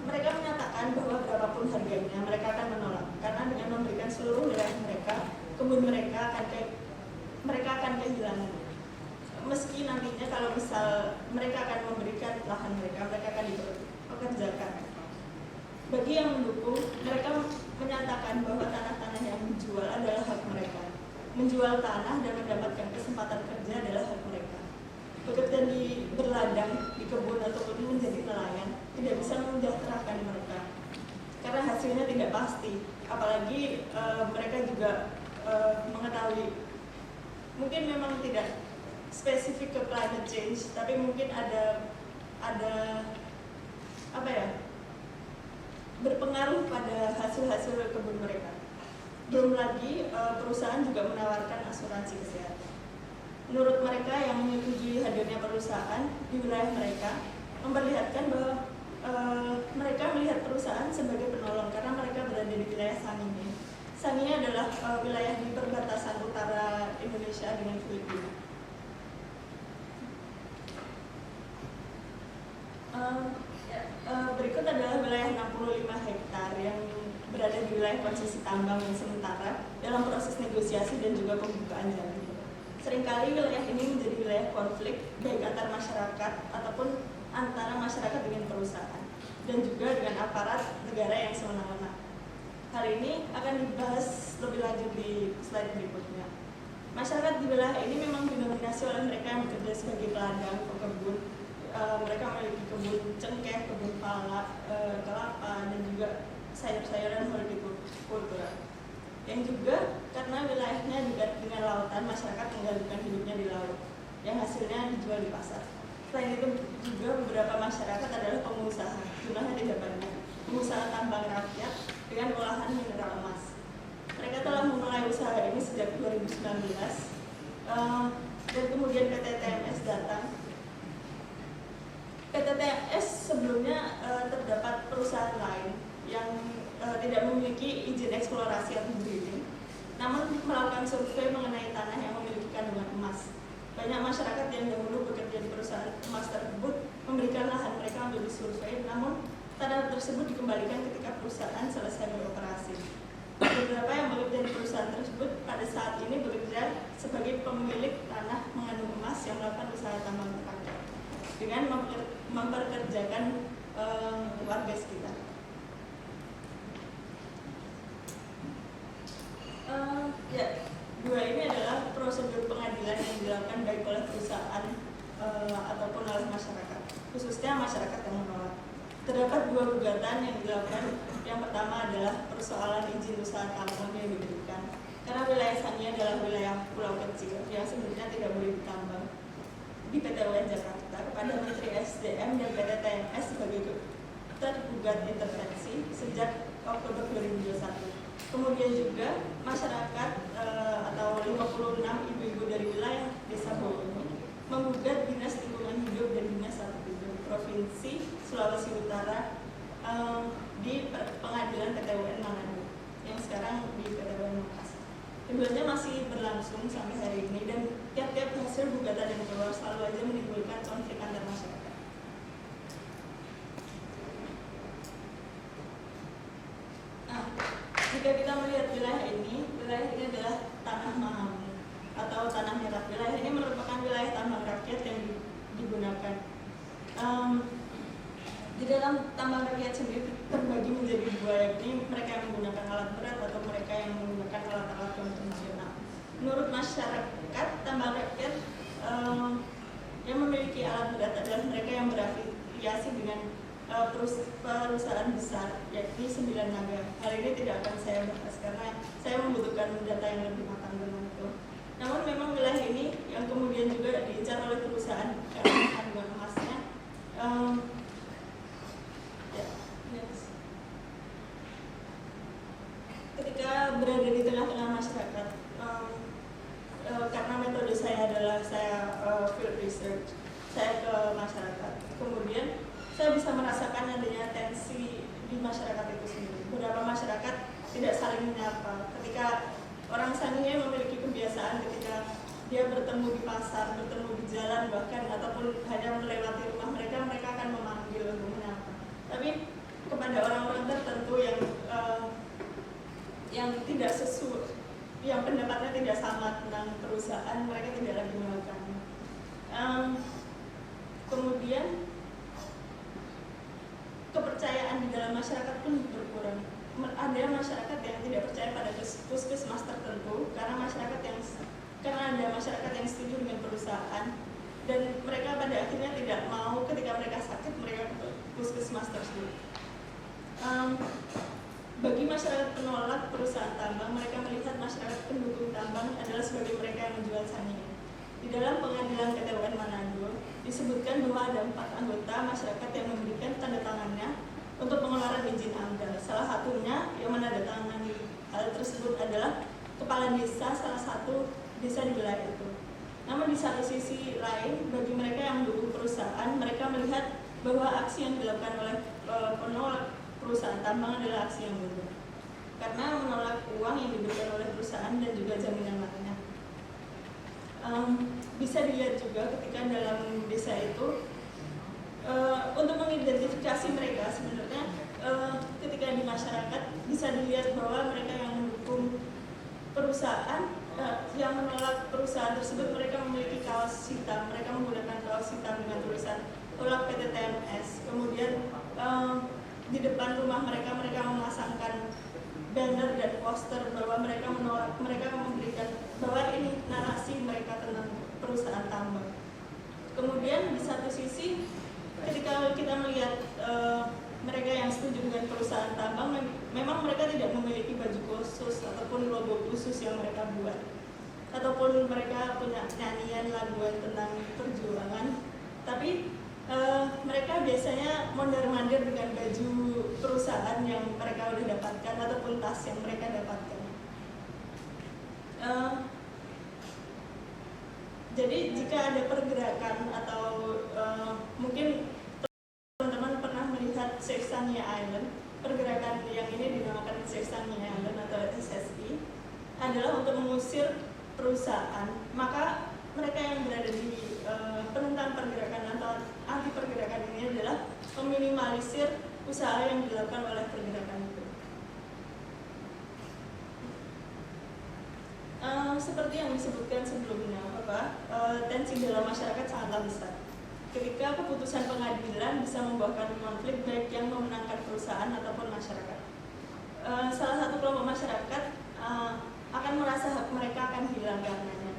Mereka menyatakan bahwa berapapun harganya mereka akan menolak, karena dengan memberikan seluruh wilayah mereka, kebun mereka akan kehilangan. Meski nantinya kalau misal mereka akan memberikan lahan mereka akan dipekerjakan. Bagi yang mendukung, mereka menyatakan bahwa tanah-tanah yang dijual adalah hak mereka. Menjual tanah dan mendapatkan kesempatan kerja adalah hak mereka. Bekerja di berladang, di kebun ataupun menjadi nelayan tidak bisa mensejahterakan mereka, karena hasilnya tidak pasti. Apalagi mereka juga mengetahui, mungkin memang tidak spesifik ke climate change, tapi mungkin ada apa ya, berpengaruh pada hasil-hasil kebun mereka. Belum lagi perusahaan juga menawarkan asuransi kesehatan. Menurut mereka yang menyetujui hadirnya perusahaan di wilayah mereka, memperlihatkan bahwa mereka melihat perusahaan sebagai penolong karena mereka berada di wilayah Sangihe. Sangihe adalah wilayah di perbatasan utara Indonesia dengan Filipina. Berikut adalah wilayah 65 hektar yang berada di wilayah konsesi tambang yang sementara dalam proses negosiasi dan juga pembukaan jalan. Seringkali wilayah ini menjadi wilayah konflik baik antar masyarakat ataupun antara masyarakat dengan perusahaan dan juga dengan aparat negara yang semena-mena. Hal ini akan dibahas lebih lanjut di slide berikutnya. Masyarakat di wilayah ini memang didominasi oleh mereka yang bekerja sebagai peladang, pekebun. Mereka memiliki kebun cengkeh, kebun pala, kelapa, dan juga sayur-sayuran hortikultura. Yang juga karena wilayahnya dekat dengan lautan, masyarakat menggantungkan hidupnya di laut, yang hasilnya dijual di pasar. Selain itu juga beberapa masyarakat adalah pengusaha, jumlahnya tidak banyak, pengusaha tambang rakyat dengan olahan mineral emas. Mereka telah memulai usaha ini sejak 2019, dan kemudian PT TMS datang. PT TMS sebelumnya terdapat perusahaan lain yang tidak memiliki izin eksplorasi atau drilling, namun melakukan survei mengenai tanah yang memiliki kandungan emas. Banyak masyarakat yang dahulu bekerja di perusahaan emas tersebut memberikan lahan mereka untuk disurvei, namun tanah tersebut dikembalikan ketika perusahaan selesai beroperasi. Beberapa yang bekerja di perusahaan tersebut pada saat ini bekerja sebagai pemilik tanah mengandung emas yang melakukan usaha tambang rakyat dengan memperkerjakan warga sekitar. Dua ini adalah prosedur pengadilan yang dilakukan baik oleh perusahaan ataupun oleh masyarakat, khususnya masyarakat yang menolak. Terdapat dua gugatan yang dilakukan. Yang pertama adalah persoalan izin usaha tambang yang diberikan, karena wilayah Sangihe adalah wilayah pulau kecil yang sebenarnya tidak boleh ditambang di PT UN Jakarta kepada Menteri SDM dan PT TMS sebagai tergugat intervensi sejak Oktober 2021. Kemudian juga masyarakat atau 56 ibu-ibu dari wilayah Desa Bawungu menggugat Dinas Lingkungan Hidup dan Dinas Lingkungan Provinsi Sulawesi Utara di pengadilan PT UN Manado yang sekarang di PT UN Makassar. Keduanya masih berlangsung sampai hari ini dan tiap-tiap hasil gugatan yang keluar selalu aja menimbulkan konflik antar masyarakat. Jika kita melihat wilayah ini adalah tanah Mahamu atau tanah merah. Wilayah ini merupakan wilayah tambang rakyat yang digunakan. Di dalam tambang rakyat sendiri terbagi menjadi dua, yakni mereka yang menggunakan alat berat atau mereka yang menggunakan alat-alat konvensional. Menurut masyarakat, tambang rakyat yang memiliki alat berat adalah mereka yang berafiliasi dengan perusahaan besar, yakni 9 naga. Hal ini tidak akan saya bahas karena saya membutuhkan data yang lebih matang tentang itu. Namun memang wilayah ini yang kemudian juga diincar oleh perusahaan karena kandungan emasnya. Ketika berada di tengah-tengah masyarakat, karena metode saya adalah saya field research, saya ke masyarakat. Kemudian saya bisa merasakan adanya tensi di masyarakat itu sendiri. Beberapa masyarakat tidak saling menyapa. Ketika orang Sangihe memiliki kebiasaan ketika dia bertemu di pasar, bertemu di jalan bahkan, ataupun hanya melewati rumah mereka, mereka akan memanggil untuk menyapa. Tapi kepada orang-orang tertentu yang tidak sesuai, yang pendapatnya tidak sama tentang perusahaan, mereka tidak lagi melakukannya. Kemudian kepercayaan di dalam masyarakat pun berkurang. Ada masyarakat yang tidak percaya pada puskesmas tertentu karena ada masyarakat yang setuju dengan perusahaan, dan mereka pada akhirnya tidak mau ketika mereka sakit mereka ke puskesmas tersebut. Bagi masyarakat penolak perusahaan tambang, mereka melihat masyarakat pendukung tambang adalah sebagai mereka yang menjual Sangihe. Di dalam pengadilan PT UN Manado disebutkan bahwa ada 4 anggota masyarakat yang memberikan tanda tangannya untuk pengeluaran izin AMDAL. Salah satunya yang menandatangani hal tersebut adalah kepala desa salah satu desa di wilayah itu. Namun di satu sisi lain, bagi mereka yang mendukung perusahaan, mereka melihat bahwa aksi yang dilakukan oleh penolak perusahaan tambang adalah aksi yang bodoh, karena menolak uang yang diberikan oleh perusahaan dan juga jaminan lainnya. Bisa dilihat juga ketika dalam desa itu untuk mengidentifikasi mereka sebenarnya ketika di masyarakat bisa dilihat bahwa mereka yang mendukung perusahaan, yang menolak perusahaan tersebut, mereka memiliki kaos hitam, mereka menggunakan kaos hitam dengan tulisan tolak PT TMS. Kemudian di depan rumah mereka memasangkan banner dan poster bahwa mereka menolak, mereka memberikan bahwa ini narasi mereka tentang perusahaan tambang. Kemudian di satu sisi ketika kita melihat mereka yang setuju dengan perusahaan tambang, memang mereka tidak memiliki baju khusus ataupun logo khusus yang mereka buat, ataupun mereka punya nyanyian laguan tentang perjuangan, tapi mereka biasanya mondar-mandir dengan baju perusahaan yang mereka sudah dapatkan ataupun tas yang mereka dapatkan. Jadi jika ada pergerakan atau mungkin teman-teman pernah melihat Save Sangihe Island, pergerakan yang ini dinamakan Save Sangihe Island atau SSI adalah untuk mengusir perusahaan. Maka mereka yang berada di penentang pergerakan atau anti pergerakan ini adalah meminimalisir usaha yang dilakukan oleh pergerakan itu. Seperti yang disebutkan sebelumnya, tensi dalam masyarakat sangatlah besar. Ketika keputusan pengadilan bisa membuahkan konflik baik yang memenangkan perusahaan ataupun masyarakat. Salah satu kelompok masyarakat akan merasa hak mereka akan hilang karenanya.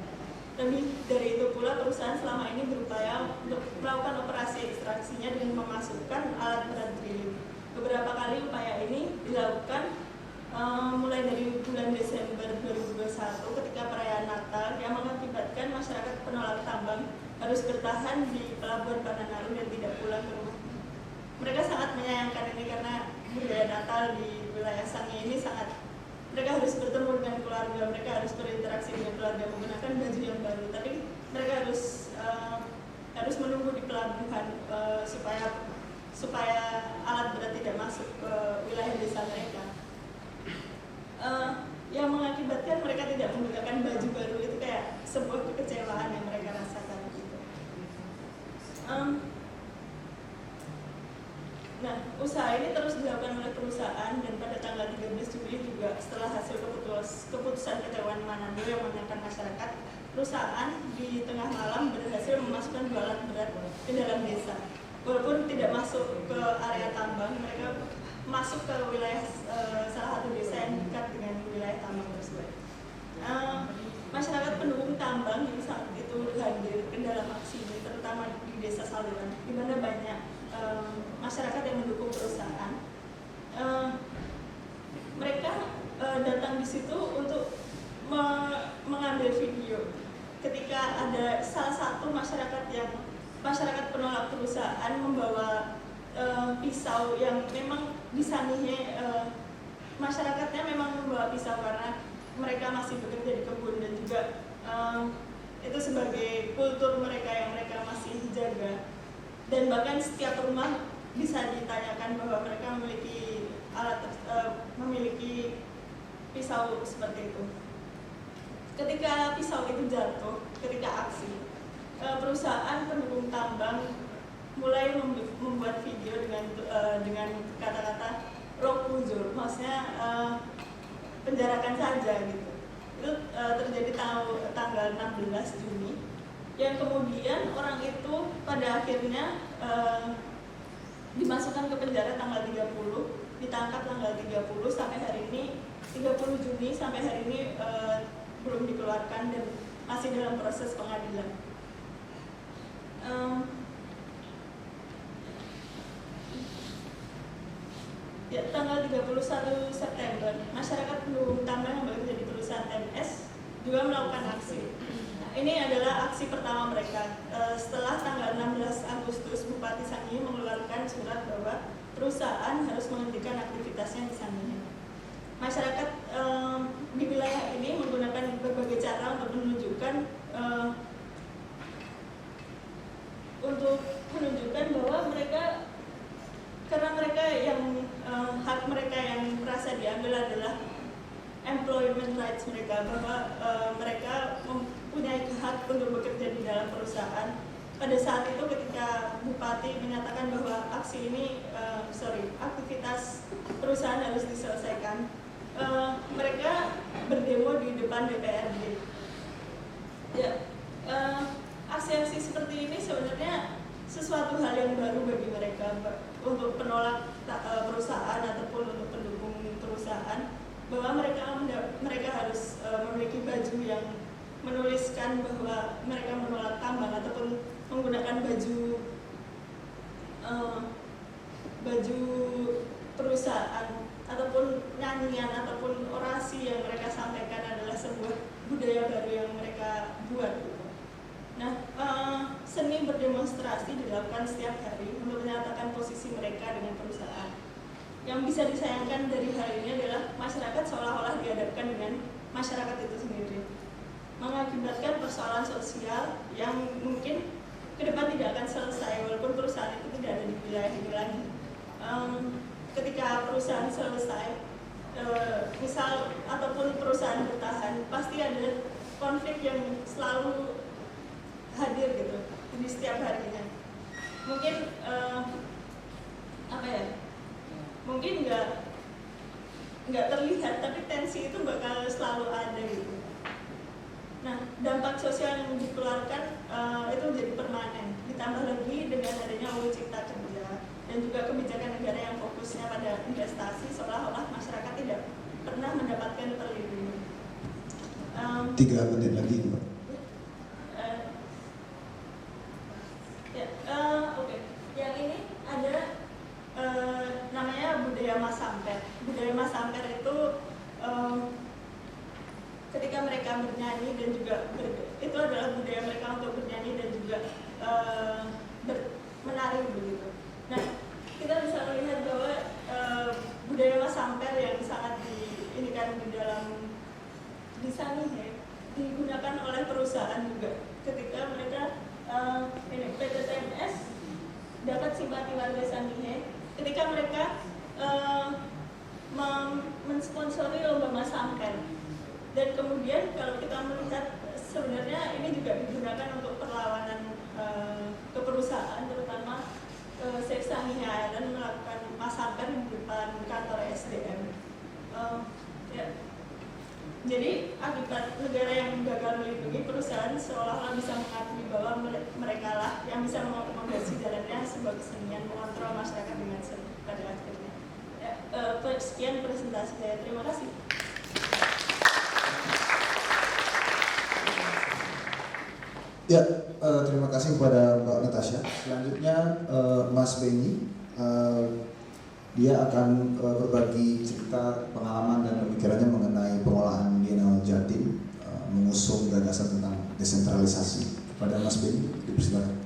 Lebih dari itu pula, perusahaan selama ini berupaya untuk melakukan operasi ekstraksinya dengan memasukkan alat berat drilling. Beberapa kali upaya ini dilakukan mulai dari bulan Desember 2021 ketika perayaan Natal, yang mengakibatkan masyarakat penolak tambang harus bertahan di pelabuhan Pananaru dan tidak pulang ke rumah. Mereka sangat menyayangkan ini karena budaya Natal di wilayah Sangihe ini mereka harus bertemu dengan keluarga, mereka harus berinteraksi dengan keluarga menggunakan baju yang baru, tapi mereka harus menunggu di pelabuhan supaya alat berat tidak masuk ke wilayah desa mereka. Yang mengakibatkan mereka tidak menggunakan baju baru itu kayak sebuah kekecewaan yang mereka rasakan gitu. Nah, usaha ini terus dilakukan oleh perusahaan, dan pada tanggal 13 Juli juga setelah hasil keputusan PT UN Manado yang menentukan masyarakat, perusahaan di tengah malam berhasil memasukkan 2 alat berat ke dalam desa. Walaupun tidak masuk ke area tambang, mereka masuk ke wilayah salah satu desa yang dekat dengan wilayah tambang tersebut. Masyarakat pendukung tambang yang saat itu hadir ke dalam aksi ini, terutama di desa Saluran, di mana banyak masyarakat yang mendukung perusahaan. Mereka datang di situ untuk mengambil video ketika ada salah satu masyarakat penolak perusahaan membawa pisau yang memang di Sangihe masyarakatnya memang membawa pisau karena mereka masih bekerja di kebun, dan juga itu sebagai kultur mereka yang mereka masih jaga. Dan bahkan setiap rumah bisa ditanyakan bahwa mereka memiliki memiliki pisau seperti itu. Ketika pisau itu jatuh, ketika aksi, perusahaan pendukung tambang mulai membuat video dengan kata-kata rokujur, maksudnya penjarakan saja gitu. Itu terjadi tanggal 16 Juni, yang kemudian orang itu pada akhirnya dimasukkan ke penjara tanggal 30, ditangkap tanggal 30 sampai hari ini 30 Juni sampai hari ini belum dikeluarkan dan masih dalam proses pengadilan. Ya, tanggal 31 September, masyarakat pendukung tambang yang baru menjadi perusahaan MS juga melakukan aksi. Nah, ini adalah aksi pertama mereka. Setelah tanggal 16 Agustus, Bupati Sangihe mengeluarkan surat bahwa perusahaan harus menghentikan aktivitasnya di Sangihe. Masyarakat di wilayah ini menggunakan berbagai cara untuk menunjukkan bahwa mereka, karena mereka yang hak mereka yang merasa diambil adalah employment rights mereka, bahwa mereka mempunyai hak untuk bekerja di dalam perusahaan. Pada saat itu ketika Bupati menyatakan bahwa aktivitas perusahaan harus diselesaikan, mereka berdemo di depan DPRD. Ya, aksi-aksi seperti ini sebenarnya sesuatu hal yang baru bagi mereka, untuk penolak perusahaan ataupun untuk pendukung perusahaan, bahwa mereka harus memiliki baju yang menuliskan bahwa mereka menolak tambang, ataupun menggunakan baju perusahaan, ataupun nyanyian ataupun orasi yang mereka sampaikan adalah sebuah budaya baru yang mereka buat. Nah, seni berdemonstrasi dilakukan setiap hari untuk menyatakan posisi mereka dengan perusahaan. Yang bisa disayangkan dari hal ini adalah masyarakat seolah-olah dihadapkan dengan masyarakat itu sendiri, mengakibatkan persoalan sosial yang mungkin ke depan tidak akan selesai walaupun perusahaan itu tidak ada di wilayah ini lagi. Ketika perusahaan selesai, misal ataupun perusahaan bertahan, pasti ada konflik yang selalu hadir gitu di setiap harinya. Mungkin mungkin nggak terlihat, tapi tensi itu bakal selalu ada gitu. Nah, dampak sosial yang dikeluarkan itu menjadi permanen, ditambah lagi dengan adanya UU Cipta Kerja dan juga kebijakan negara yang fokusnya pada investasi, seolah-olah masyarakat tidak pernah mendapatkan perlindungan. 3 menit lagi, Pak. Oke. Yang ini ada namanya budaya Masamper. Budaya Masamper itu ketika mereka bernyanyi dan juga itu adalah budaya mereka untuk bernyanyi dan juga menari begitu. Nah, kita bisa melihat bahwa budaya Masamper yang sangat diinikan di Sangihe digunakan oleh perusahaan juga ketika mereka PT TMS dapat simpati warga Sangihe ketika mereka mensponsori lomba Masamper. Dan kemudian kalau kita melihat sebenarnya ini juga digunakan untuk perlawanan ke perusahaan, terutama Save Sangihe Iron melakukan Masamper di depan kantor SDM. Jadi akibat negara yang gagal melindungi perusahaan seolah-olah bisa mengakui bahwa mereka lah yang bisa menghiasi jalannya sebuah kesenian mengontrol masyarakat dengan seni pada akhirnya. Sekian presentasi saya. Terima kasih. Ya, terima kasih kepada Mbak Natasha. Selanjutnya Mas Benny, dia akan berbagi cerita pengalaman dan pemikirannya mengenai pengolahan DNA Jatim, mengusung gagasan tentang desentralisasi. Kepada Mas Benny, dipersilakan.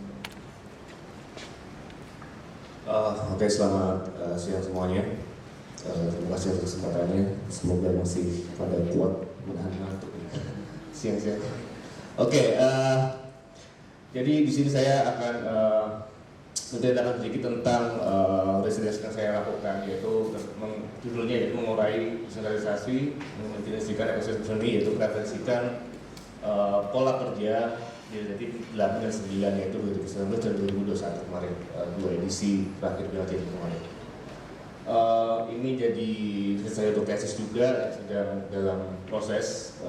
Oke, selamat siang semuanya. Terima kasih atas kesempatannya. Semoga masih pada kuat menahan ngantuk siang-siang. Oke, jadi di sini saya akan menceritakan sedikit tentang riset yang saya lakukan, yaitu judulnya yaitu mengurai desentralisasi, mendefinisikan ekosistem seni, yaitu mereferensikan pola kerja di 8 dan 9, yaitu 2019 dan 2021 kemarin, 2 edisi terakhir BLJ kemarin. Ini jadi riset saya untuk tesis juga, sedang dalam proses.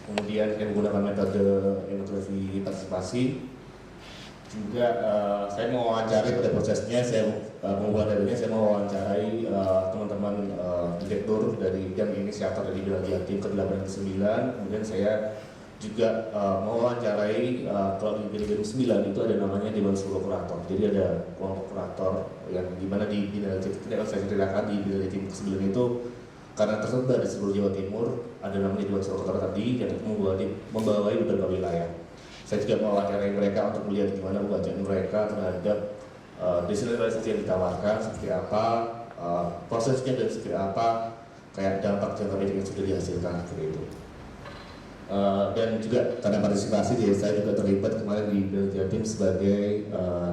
Kemudian saya menggunakan metode etnografi partisipasi. Juga saya mau wawancarai pada prosesnya, saya mengulang darinya, saya mau wawancarai teman-teman direktur dari dan inisiator dari BLJ Jatim ke-8 dan ke-9. Kemudian saya juga mau wawancarai kalau di BLJ 9 itu ada namanya Dewan Suro Kurator. Jadi ada kelompok kurator yang dimana di BLJ tidak saya ceritakan di BLJ Jatim ke-9 itu karena tersebar di seluruh Jawa Timur, ada namanya Dewan Suro Kurator tadi yang membawai beberapa wilayah. Saya juga mewawancarai mereka untuk melihat gimana pembacaan mereka terhadap desentralisasi yang ditawarkan, seperti apa prosesnya dan seperti apa kayak dampak jangka pendek yang sudah dihasilkan seperti itu. Dan juga karena partisipasi, jadi saya juga terlibat kemarin di BLJ Jatim sebagai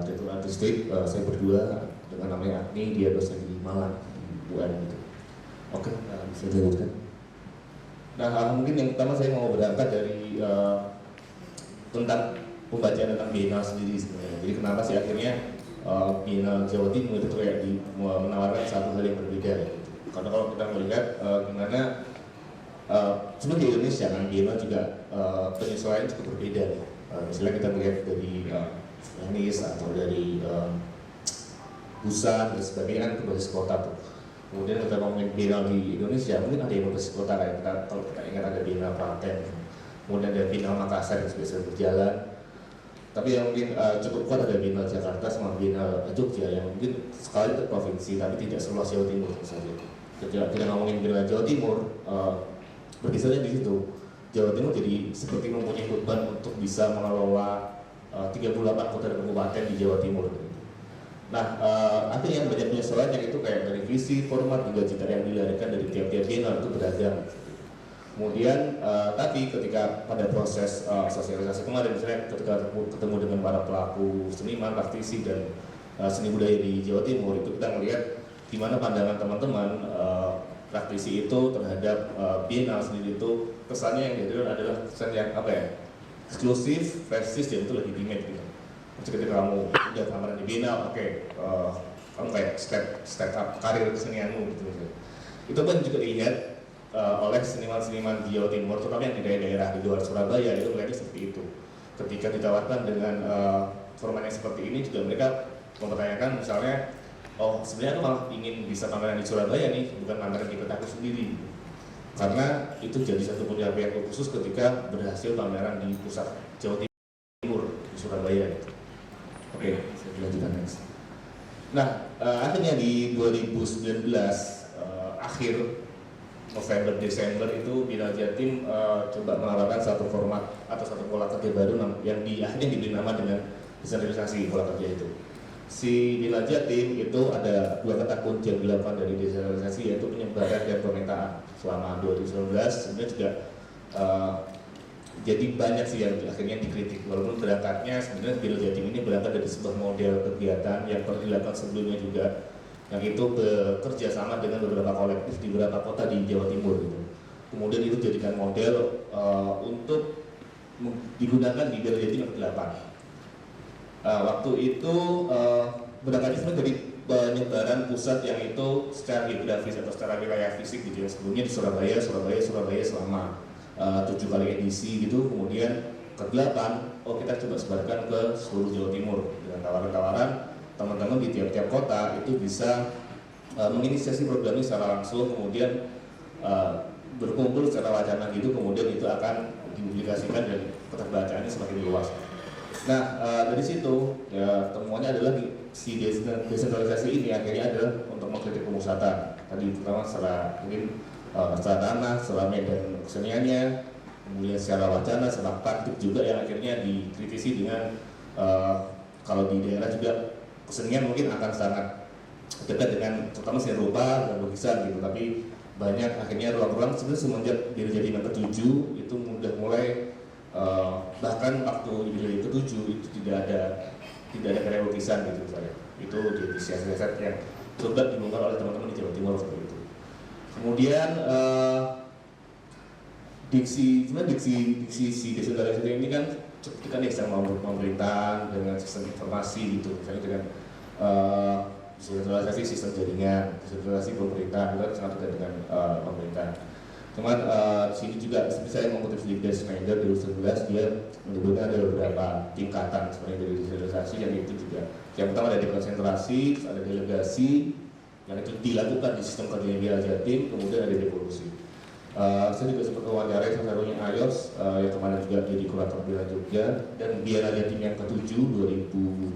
direktur artistik. Saya berdua dengan namanya Agni, dia dosen di Malang, UN gitu. Oke, bisa dilanjutkan. Nah, mungkin yang pertama saya mau berangkat dari tentang pembacaan tentang Biennale sendiri sebenarnya. Jadi kenapa sih akhirnya Biennale Jawa Timur itu kayak menawarkan satu hal yang berbeda ya. Karena kalau kita melihat gimana sebenarnya di Indonesia kan Biennale juga penyesuaian cukup berbeda ya. Misalnya kita melihat dari Venice atau dari Busan dan sebagainya kan berbasis kota tuh. Kemudian kita ngomongin Biennale di Indonesia, mungkin ada yang berbasis kota kayak kita, kalau kita ingat ada Biennale Klaten, kemudian ada Biennale Makassar yang biasa berjalan. Tapi yang mungkin cukup kuat ada Biennale Jakarta sama Biennale Jogja yang mungkin sekali ke provinsi tapi tidak seluas Jawa Timur misalnya. Ketika kita ngomongin Biennale Jawa Timur, berkisarnya di situ. Jawa Timur jadi seperti mempunyai beban untuk bisa mengelola 38 kota dan kabupaten di Jawa Timur. Nah, akhirnya banyak penyesuaian yang itu kayak dari visi, format, juga cita yang dilahirkan dari tiap-tiap Biennale itu beragam. Kemudian, tapi ketika pada proses sosialisasi kemarin, misalnya ketika ketemu dengan para pelaku seniman, praktisi, dan seni budaya di Jawa Timur, itu kita melihat gimana pandangan teman-teman praktisi itu terhadap Biennale sendiri itu kesannya yang dihadirkan adalah kesan yang apa ya, eksklusif, prestis, dan itu legitimate gitu. Ketika kamu udah pameran di Biennale, oke, kamu kayak step up karir kesenianmu gitu. Itu pun juga dilihat oleh seniman-seniman di Jawa Timur, terutama yang di daerah-daerah di luar Surabaya, itu melihatnya seperti itu. Ketika ditawarkan dengan format yang seperti ini, juga mereka mempertanyakan misalnya, oh sebenarnya aku malah ingin bisa pameran di Surabaya nih, bukan pameran di kotaku sendiri. Karena itu jadi satu pencapaian khusus ketika berhasil pameran di pusat Jawa Timur, di Surabaya. Oke, saya lanjutkan next. Nah, akhirnya di 2019 akhir November Desember itu Biennale Jatim coba menawarkan satu format atau satu pola kerja baru yang akhirnya diberi nama dengan desentralisasi pola kerja itu. Si Biennale Jatim itu ada 2 kata kunci yang dilakukan dari desentralisasi, yaitu penyebaran dan pemetaan. Selama 2019 sebenarnya juga jadi banyak sih yang akhirnya dikritik, walaupun berangkatnya sebenarnya Biennale Jatim ini berangkat dari sebuah model kegiatan yang pernah dilakukan sebelumnya juga, yang itu bekerja sama dengan beberapa kolektif di beberapa kota di Jawa Timur gitu. Kemudian itu dijadikan model untuk digunakan di Biennale Jatim yang ke-8. Waktu itu berangkatnya sebenarnya dari penyebaran pusat yang itu secara geografis atau secara wilayah fisik gitu ya. Sebelumnya di Surabaya selama 7 kali edisi gitu, kemudian ke-8, kita coba sebarkan ke seluruh Jawa Timur dengan tawaran-tawaran teman-teman di tiap-tiap kota itu bisa menginisiasi program ini secara langsung, kemudian berkumpul secara wacana gitu, kemudian itu akan dipublikasikan dan keterbacaannya semakin luas. Nah, dari situ ya temuannya adalah si desentralisasi ini akhirnya adalah untuk mengkritik pemusatan. Tadi pertama secara mungkin secara tanah, secara medan keseniannya, kemudian secara wacana, secara praktik juga yang akhirnya dikritisi dengan kalau di daerah juga kesenian mungkin akan sangat dekat dengan terutama seni rupa dan lukisan gitu, tapi banyak akhirnya ruang-ruang sebenarnya semenjak BLJ Jatim yang ke-7 itu udah mulai bahkan waktu di ke-7 itu tidak ada kereotisan gitu misalnya. Itu jadi siasat-siasat yang coba dibongkar oleh teman-teman di Jawa Timur seperti itu. Kemudian diksi si desentralisasi ini kan kita nih sedang pemerintahan dengan sistem informasi gitu, misalnya dengan desentralisasi sistem jaringan, desentralisasi pemerintahan itu sangat dekat dengan pemerintah. Cuman di sini juga saya mengutip sedikit dari Schneider 2011, dia menyebutkan ada beberapa tingkatan sebenarnya dari desentralisasi, yang itu juga yang pertama ada dekonsentrasi, terus ada delegasi yang itu dilakukan di sistem koordinasi wilayah Jatim, kemudian ada devolusi. Saya juga sempat mewawancarai salah satunya Ayos yang kemarin juga jadi kurator wilayah Jogja, dan Biara Jatim yang ke-7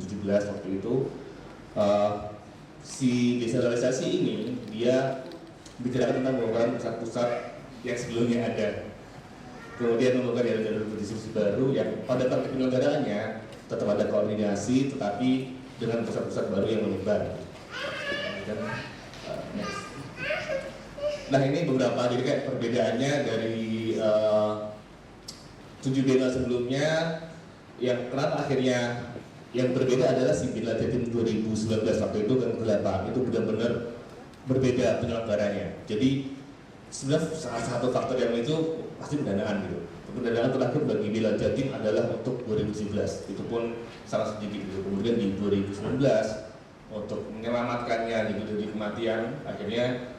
2017 waktu itu. Si desentralisasi ini dia bicara tentang membangun pusat-pusat yang sebelumnya ada, kemudian membangun jalur distribusi baru yang pada praktik penyelenggaraannya tetap ada koordinasi, tetapi dengan pusat-pusat baru yang menyebar. Dan, next. Nah ini beberapa, jadi kayak perbedaannya dari 7 Biennale sebelumnya, yang kenapa akhirnya yang berbeda adalah si Biennale Jatim 2019 waktu itu kan ke-8 itu benar-benar berbeda penyelenggaranya. Jadi sebenarnya salah satu faktor yang itu pasti pendanaan gitu. Pendanaan terakhir bagi Biennale Jatim adalah untuk 2017, itu pun sangat sedikit gitu. Kemudian di 2019 untuk menyelamatkannya dari kematian, akhirnya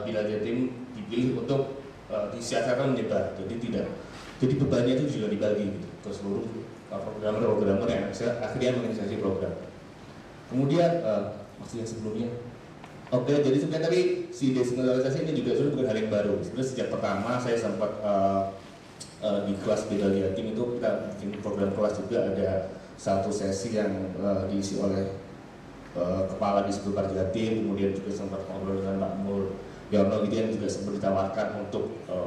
Biennale Jatim dipilih untuk disiasatkan menyebar. Jadi bebannya itu juga dibagi gitu ke seluruh programmer yang akhirnya menginisiasi program. Kemudian masih yang sebelumnya. Oke, jadi sebenarnya tadi si desentralisasi ini juga sebenarnya bukan hal yang baru. Sebenarnya sejak pertama saya sempat di kelas Biennale Jatim itu kita bikin program kelas juga, ada satu sesi yang diisi oleh kepala di seluruh Jatim, kemudian juga sempat ngobrol dengan Pak Mul Yono gitu yang juga sempat ditawarkan untuk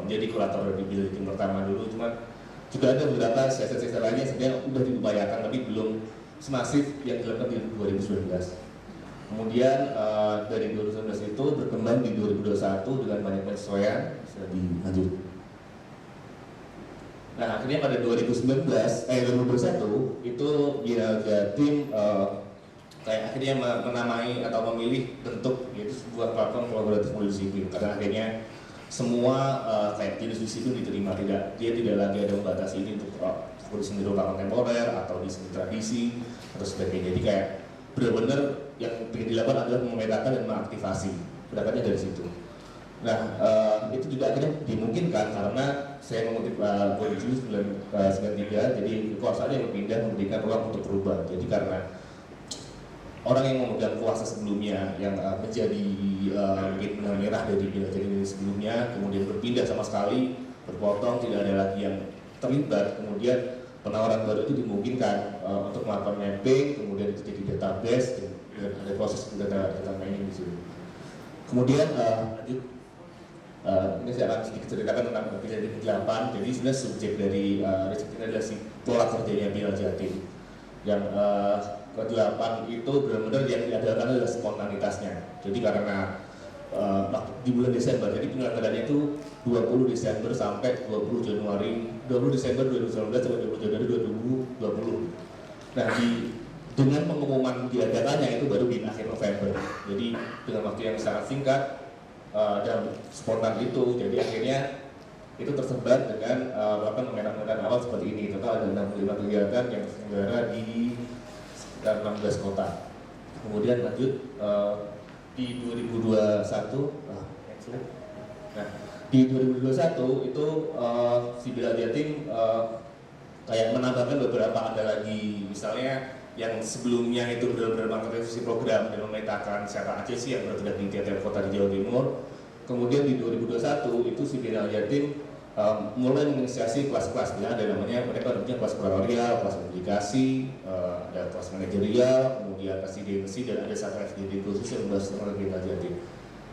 menjadi kurator di Biennale Jatim pertama dulu. Cuman juga ada beberapa siasat-siasat lainnya sebenarnya sudah diupayakan tapi belum semasif yang dilakukan di 2019. Kemudian dari 2019 itu berkembang di 2021 dengan banyak penyesuaian. Bisa dilanjut. Nah akhirnya pada 2021 itu Biennale Jatim kayak akhirnya menamai atau memilih bentuk yaitu sebuah platform kolaboratif multidisiplin, karena akhirnya semua kayak jenis disiplin diterima, dia tidak lagi ada membatasi ini untuk di seni rupa kontemporer atau di seni tradisi atau sebagainya. Jadi kayak benar-benar yang ingin dilakukan adalah memetakan dan mengaktifasi, berangkatnya dari situ. Nah itu juga akhirnya dimungkinkan karena saya mengutip Boju 93, jadi kekuasaan yang berpindah memberikan ruang untuk berubah. Jadi karena orang yang memegang kuasa sebelumnya yang menjadi mungkin benang merah dari Biennale Jatim sebelumnya, kemudian berpindah sama sekali, berpotong, tidak ada lagi yang terlibat. Kemudian penawaran baru itu dimungkinkan untuk melakukan mapping, kemudian itu jadi database, dan ada proses data mining di situ. Kemudian lanjut, ini saya akan sedikit ceritakan tentang Biennale Jatim 8. Jadi sebenarnya subjek dari riset ini adalah si pola kerjanya Biennale Jatim yang ke-8 itu benar-benar yang diadakan adalah spontanitasnya. Jadi karena di bulan Desember, jadi penyelenggaraannya itu 20 Desember sampai 20 Desember 2019 sampai 20 Januari 2020. Nah dengan pengumuman diadakannya itu baru di akhir November. Jadi dengan waktu yang sangat singkat dan spontan itu, jadi akhirnya itu tersebar dengan melakukan pemetakan awal seperti ini. Total ada 65 kegiatan yang terselenggara di sekitar 16 kota. Kemudian lanjut di 2021, nah di 2021 itu si Biennale Jatim kayak menambahkan beberapa, ada lagi misalnya yang sebelumnya itu benar-benar mengaktifasi program dan memetakan siapa aja sih yang berada di tiap-tiap kota di Jawa Timur. Kemudian di 2021 itu si Biennale Jatim mulai menginisiasi kelas-kelas, ya, ada namanya, mereka punya kelas kuratorial, kelas komunikasi, ada kelas manajerial, kemudian presidensi, dan ada satu FGD khusus yang membahas tentang Biennale Jatim.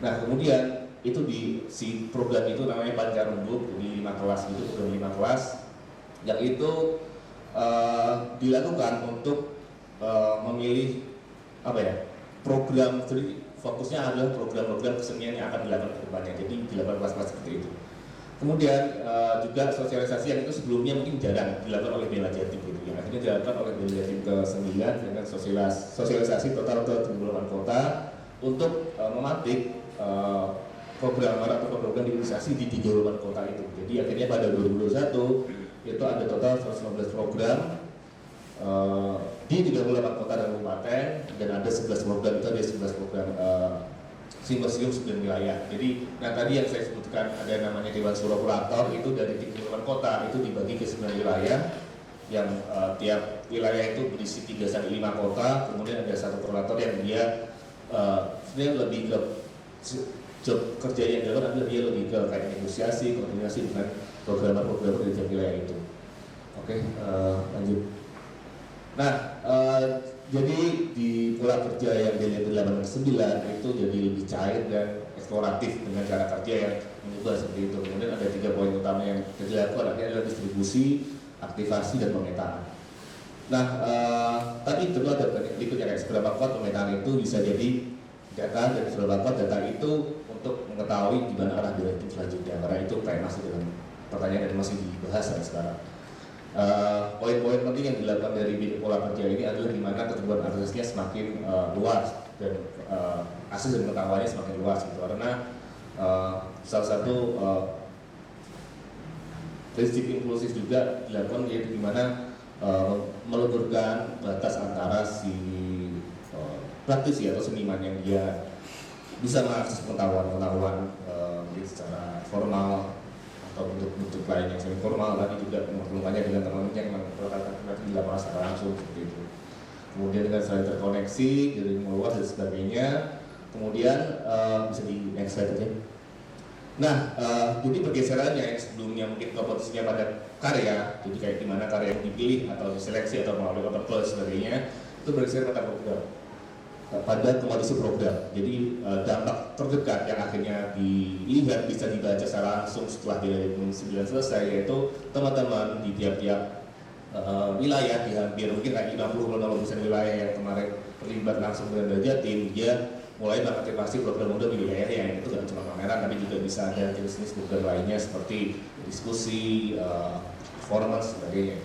Nah kemudian itu di si program itu namanya Pancarumbuk, jadi 5 kelas gitu, program 5 kelas yang itu dilakukan untuk memilih apa ya, program, jadi fokusnya adalah program-program kesenian yang akan dilakukan ke depannya. Jadi dilakukan kelas-kelas seperti itu. Kemudian juga sosialisasi yang itu sebelumnya mungkin jarang dilakukan oleh Bina Jatim gitu ya. Akhirnya dilakukan oleh Bina Jatim ke-9 dengan sosialisasi total ke 78 kota untuk mematik program atau program imunisasi di 38 kota itu. Jadi akhirnya pada 2021 itu ada total 115 program di 38 kota dan kabupaten, dan ada 11 program, itu ada 11 program simposium 9 wilayah. Jadi, nah tadi yang saya sebutkan ada namanya Dewan Suro Kurator, itu dari 38 kota itu dibagi ke 9 wilayah, yang tiap wilayah itu berisi 3-5 kota. Kemudian ada satu kurator yang dia sebenarnya lebih ke job kerja yang dilakukan adalah dia lebih ke kayak negosiasi, koordinasi dengan programmer-programmer di tiap wilayah itu. Oke, lanjut. Nah, jadi di pola kerja yang dilihat di 8/9 itu jadi lebih cair dan eksploratif dengan cara kerja yang mengubah seperti itu. Kemudian ada 3 poin utama yang dilakukan, adalah distribusi, aktivasi, dan pemetaan. Nah, tadi tentu ada berikutnya kayak seberapa kuat pemetaan itu bisa jadi data, dan seberapa kuat data itu untuk mengetahui di mana arah direktif selanjutnya. Karena itu kayak masih dalam pertanyaan dan masih dibahas sampai sekarang. Poin-poin penting yang dilakukan dari pola kerja ini adalah di mana ketentuan aksesnya semakin luas dan akses dan pengetahuannya semakin luas gitu. Karena salah satu prinsip inklusif juga dilakukan, yaitu di mana meleburkan batas antara si praktisi atau seniman yang dia bisa mengakses pengetahuan secara formal atau bentuk-bentuk lain yang semi formal, tapi juga mempertemukannya dengan teman-teman yang memperkatakan di lapangan secara langsung seperti itu. Kemudian dengan saling terkoneksi, dari meluas dan sebagainya. Kemudian bisa di next slide aja. Nah, jadi pergeserannya yang sebelumnya mungkin komposisinya pada karya, jadi kayak gimana karya yang dipilih atau diseleksi atau melalui open call dan sebagainya, itu bergeser pada program, pada komposisi program. Jadi dampak terdekat yang akhirnya dilihat bisa dibaca secara langsung setelah di 2009 selesai, yaitu teman-teman di tiap-tiap wilayah, di hampir mungkin kayak 50% wilayah yang kemarin terlibat langsung dengan Jatim, dia mulai mengaktifasi program muda di wilayah yang itu tidak cuma pameran, tapi juga bisa ada jenis-jenis program lainnya seperti diskusi, performance, sebagainya.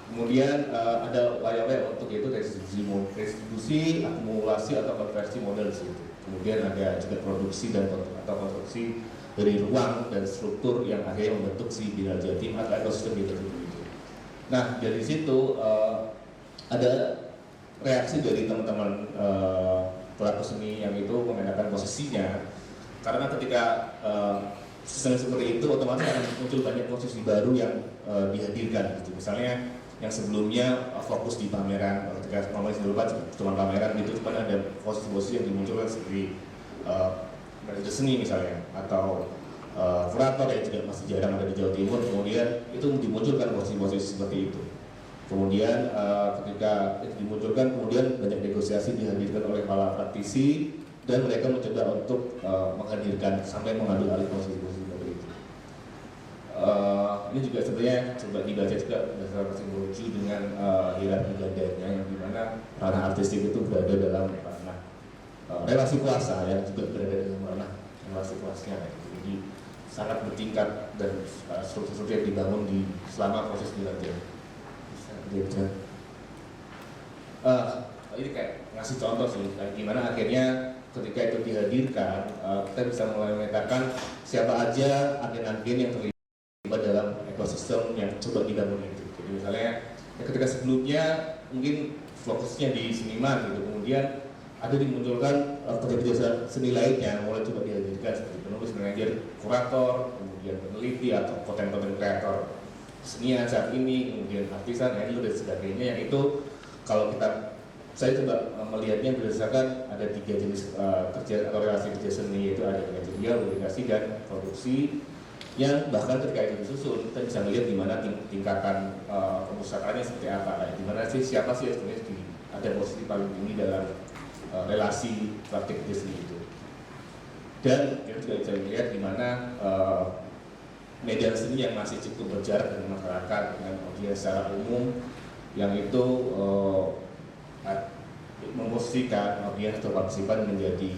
Kemudian ada upaya-upaya untuk itu restitusi, akumulasi atau konversi model di situ. Kemudian ada juga produksi dan atau konstruksi dari ruang dan struktur yang akhirnya membentuk si Bina Jatim atau ekosistem Bina Jatim itu. Nah, dari situ ada reaksi dari teman-teman pelaku seni yang itu membedakan posisinya, karena ketika sistem seperti itu otomatis akan muncul banyak posisi baru yang dihadirkan gitu. Misalnya yang sebelumnya fokus di pameran, ketika ngomongin dulu cuma pameran gitu, cuma ada posisi-posisi yang dimunculkan seperti manajer seni misalnya, atau kurator yang juga masih jarang ada di Jawa Timur. Kemudian itu dimunculkan posisi-posisi seperti itu. Kemudian ketika itu dimunculkan, kemudian banyak negosiasi dihadirkan oleh para praktisi, dan mereka mencoba untuk menghadirkan sampai mengambil alih posisi-posisi seperti itu. Ini juga sebenarnya coba dibaca juga berdasarkan simbologi dengan hierarki gandanya, yang dimana ranah artistik itu berada dalam ranah relasi kuasa, yang juga berada dalam ranah relasi kuasanya. Jadi sangat bertingkat dan struktur-struktur yang dibangun di selama proses belajar. Ini kayak ngasih contoh sih, gimana akhirnya ketika itu dihadirkan, kita bisa mulai memetakan siapa aja agen-agen yang terlibat dalam ekosistem yang coba dibangun itu. Jadi misalnya ketika sebelumnya mungkin fokusnya di seniman gitu, kemudian ada dimunculkan kerja-kerja seni lainnya mulai coba dihadirkan seperti penulis, manajer, kurator, kemudian peneliti atau konten-konten kreator kesenian saat ini, kemudian artisan, dan sebagainya, yang itu kalau saya coba melihatnya berdasarkan ada 3 jenis kerja atau relasi kerja seni, yaitu ada manajerial, komunikasi, dan produksi, yang bahkan ketika itu disusun kita bisa melihat di mana tingkatan kepustakaannya seperti apa, di mana sih siapa sih yang sebenarnya ada posisi paling tinggi dalam relasi praktik kerja seni itu. Dan kita juga bisa melihat di mana media seni yang masih cukup berjarak dengan masyarakat, dengan audiens secara umum, yang itu memposisikan audiens atau partisipan menjadi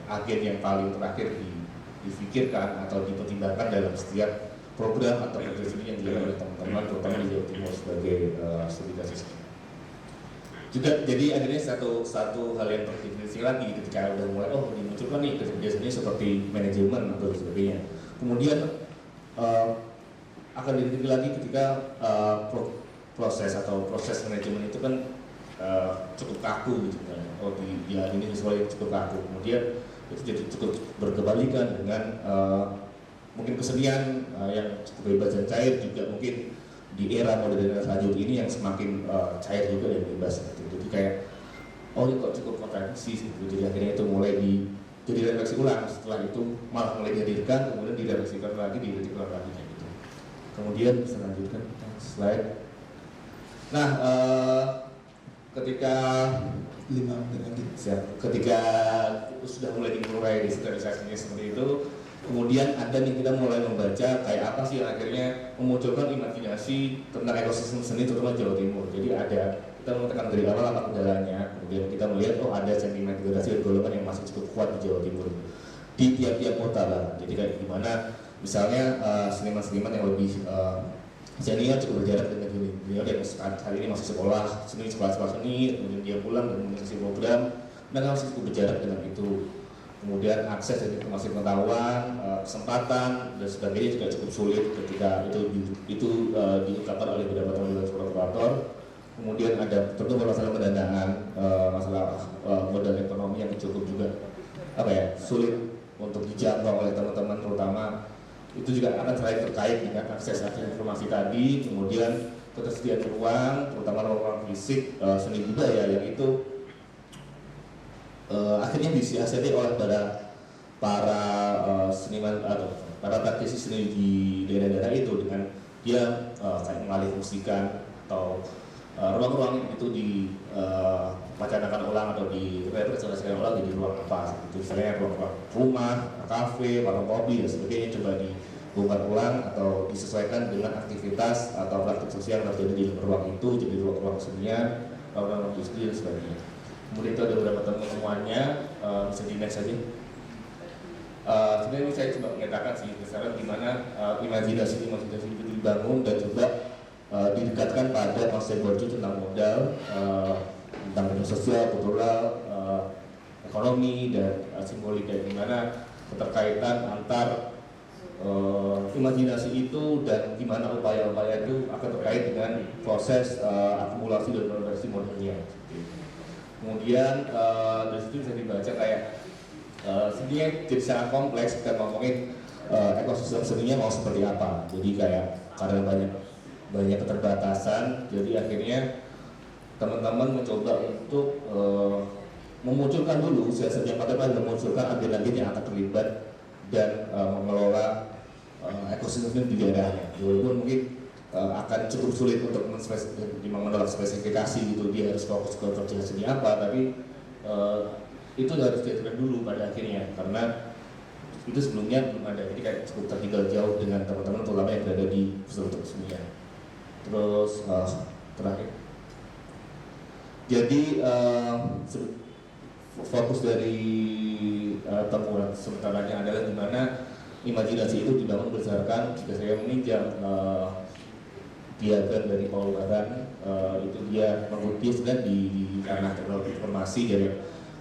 agen yang paling terakhir difikirkan atau dipertimbangkan dalam setiap program atau kerja seni yang dilakukan oleh teman-teman terutama di Jawa Timur sebagai studi kasus. Juga jadi akhirnya satu hal yang terdefinisi lagi ketika udah mulai dimunculkan nih kerja seni seperti manajemen atau sebagainya. Kemudian akan diteliti lagi ketika proses manajemen itu kan cukup kaku gitu kan. Ini sesuatu yang cukup kaku. Kemudian itu jadi cukup berkebalikan dengan mungkin kesenian yang cukup bebas dan cair juga mungkin di era modern selanjutnya ini yang semakin cair juga dan bebas gitu. Jadi kayak ini kok cukup kontradiksi gitu. Jadi akhirnya itu mulai jadi refleksi ulang, setelah itu malah mulai dihadirkan, kemudian direfleksikan lagi kayak gitu. Kemudian bisa lanjutkan slide. Nah, ketika ketika sudah mulai dimulai digitalisasinya seperti itu, kemudian ada nih kita mulai membaca kayak apa sih yang akhirnya memunculkan imajinasi tentang ekosistem seni terutama Jawa Timur. Jadi kita mengatakan dari awal apa kendalanya, kemudian kita melihat ada sentimen degradasi dan golongan yang masih cukup kuat di Jawa Timur di tiap-tiap kota lah. Jadi kayak gimana misalnya seniman-seniman yang lebih senior cukup berjarak dengan junior yang hari ini masih sekolah seni, kemudian dia pulang dan mengisi program, dan masih cukup berjarak dengan itu. Kemudian akses dan informasi pengetahuan, kesempatan dan sebagainya juga cukup sulit ketika itu diungkapkan oleh beberapa teman-teman kurator. Kemudian ada tentu masalah pendanaan, masalah modal ekonomi yang cukup juga sulit untuk dijangkau oleh teman-teman, terutama itu juga akan selain terkait dengan akses informasi tadi, kemudian ketersediaan ruang, terutama ruang fisik seni budaya yang itu akhirnya disiasati oleh para seniman atau para praktisi seni di daerah-daerah itu dengan dia kayak mengalihfungsikan atau ruang-ruang itu wacanakan ulang atau direpresentasikan ulang jadi ruang apa gitu, misalnya ruang rumah, kafe, warung kopi dan sebagainya coba dibongkar ulang atau disesuaikan dengan aktivitas atau praktik sosial yang terjadi di ruang itu, jadi ruang kesenian, ruang industri dan sebagainya. Kemudian itu ada beberapa temuannya, bisa di next saja. Sebenarnya ini saya coba mengatakan sih misalnya gimana imajinasi itu dibangun dan coba didekatkan pada konsep Borju tentang modal, tentang modal sosial, kultural, ekonomi dan simbolik, kayak gimana keterkaitan antar imajinasi itu dan gimana upaya-upaya itu akan terkait dengan proses akumulasi dan konversi modalnya. Kemudian dari situ bisa dibaca kayak seninya jadi sangat kompleks, kita ngomongin ekosistem seninya mau seperti apa. Jadi kayak karena banyak keterbatasan, jadi akhirnya teman-teman mencoba untuk memunculkan dulu sejak pada memunculkan agen-agen yang akan terlibat dan mengelola ekosistem di daerahnya. Walaupun mungkin akan cukup sulit untuk menolak spesifikasi gitu, dia harus fokus ke kerja seni apa, tapi itu harus diaturkan dulu pada akhirnya karena itu sebelumnya belum ada, jadi kayak cukup tertinggal jauh dengan teman-teman terutama yang berada di pusat kesenian. Terus terakhir, jadi fokus dari temuan sementaranya adalah gimana imajinasi itu dibangun berdasarkan, jika saya meminjam diagram dari Paul Baran, itu dia mengutip dan di ranah teknologi informasi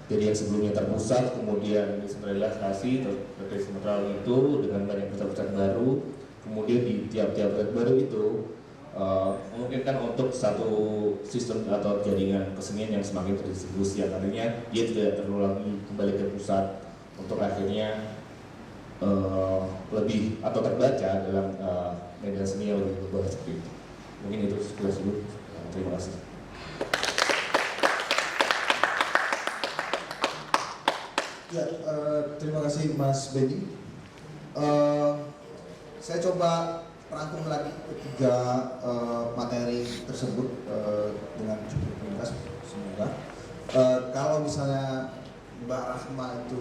dari yang sebelumnya terpusat kemudian desentralisasi desentral itu dengan banyak pusat-pusat baru, kemudian di tiap-tiap pusat baru itu memungkinkan untuk satu sistem atau jaringan kesenian yang semakin terdistribusi, artinya dia tidak perlu lagi kembali ke pusat untuk akhirnya lebih atau terbaca dalam media seni yang lebih berbasis seperti itu. Mungkin itu sudah sebut. Terima kasih. Ya, terima kasih Mas Benny. Saya coba rangkum lagi ketiga materi tersebut dengan cukup ringkas semoga. Kalau misalnya Mbak Rahma itu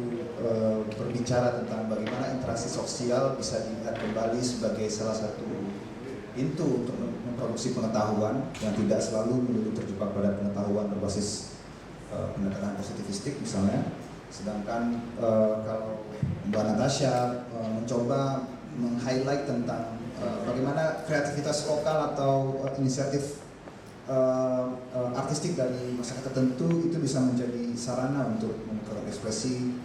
berbicara tentang bagaimana interaksi sosial bisa dilihat kembali sebagai salah satu pintu untuk memproduksi pengetahuan yang tidak selalu melulu terjebak pada pengetahuan berbasis pendekatan positivistik misalnya. Sedangkan kalau Mbak Natasha mencoba meng-highlight tentang bagaimana kreativitas lokal atau inisiatif artistik dari masyarakat tertentu itu bisa menjadi sarana untuk mengekspresi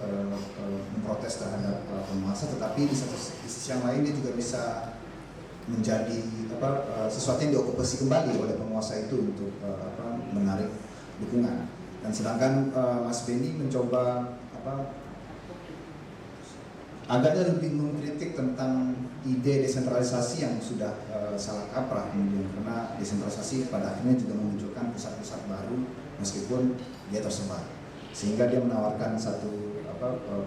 memprotes terhadap penguasa, tetapi di sisi yang lain dia juga bisa menjadi sesuatu yang diokupasi kembali oleh penguasa itu untuk menarik dukungan. Dan sedangkan Mas Benny mencoba agaknya lebih mengkritik tentang ide desentralisasi yang sudah salah kaprah kemudian, karena desentralisasi pada akhirnya juga memunculkan pusat-pusat baru meskipun dia tersebar, sehingga dia menawarkan satu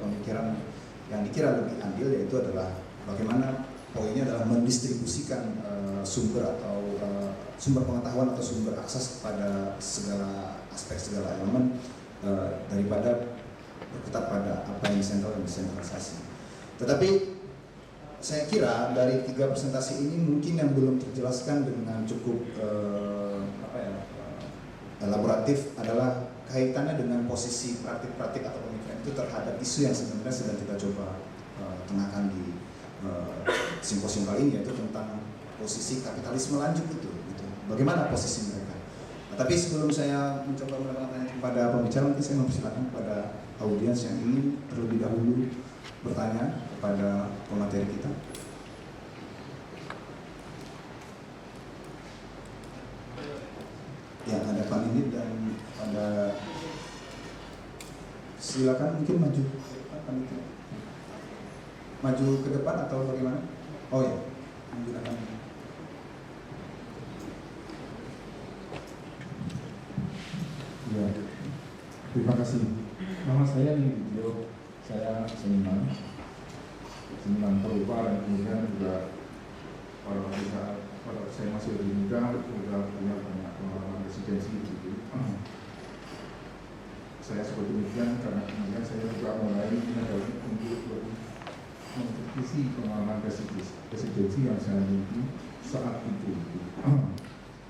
pemikiran yang dikira lebih adil, yaitu adalah bagaimana poinnya adalah mendistribusikan sumber atau sumber pengetahuan atau sumber akses kepada segala aspek, segala elemen daripada berkutat pada apa yang sentral dan desentralisasi. Tetapi saya kira dari 3 presentasi ini mungkin yang belum terjelaskan dengan cukup elaboratif adalah kaitannya dengan posisi praktik-praktik atau pemikiran itu terhadap isu yang sebenarnya sedang kita coba tengakan di simposium kali ini, yaitu tentang posisi kapitalisme lanjut itu. Gitu. Bagaimana posisi mereka? Nah, tapi sebelum saya mencoba menanyakan kepada pembicara, mungkin saya mempersilakan kepada audiens yang ingin terlebih dahulu bertanya kepada pemateri kita. Ya, ada Pak Nindit dan ada, silakan mungkin maju ke depan, maju ke depan atau bagaimana? Oh ya, menggunakan. Ya, terima kasih. Nama saya Nindit, saya seniman perupa, dan kemudian juga pada saat saya masih lebih muda sudah punya banyak pengalaman residensi gitu. Saya seperti demikian karena kemudian saya juga mulai menyadari untuk mengkritisi pengalaman residensi yang saya miliki saat itu.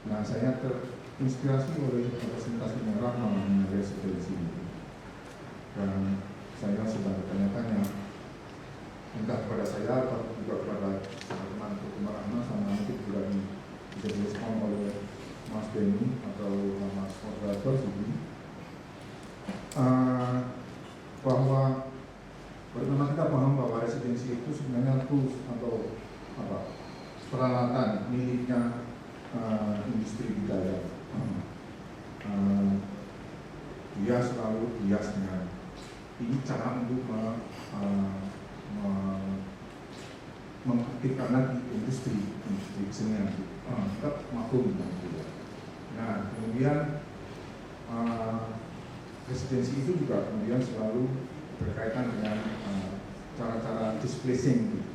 Nah, saya terinspirasi oleh representasi merah mengenai residensi itu, dan saya sedang bertanya-tanya entah kepada saya atau juga kepada teman-teman Rahma, sama mungkin juga bisa direspon oleh Mas Benny atau Mas moderator ini, bahwa bagaimana kita paham bahwa residensi itu sebenarnya tools atau peralatan miliknya industri budaya. Dia selalu bias dengan ini cara untuk mengaktifkan lagi industri kesenian tetap maklum gitu. Nah, kemudian residensi itu juga kemudian selalu berkaitan dengan cara-cara displacing gitu.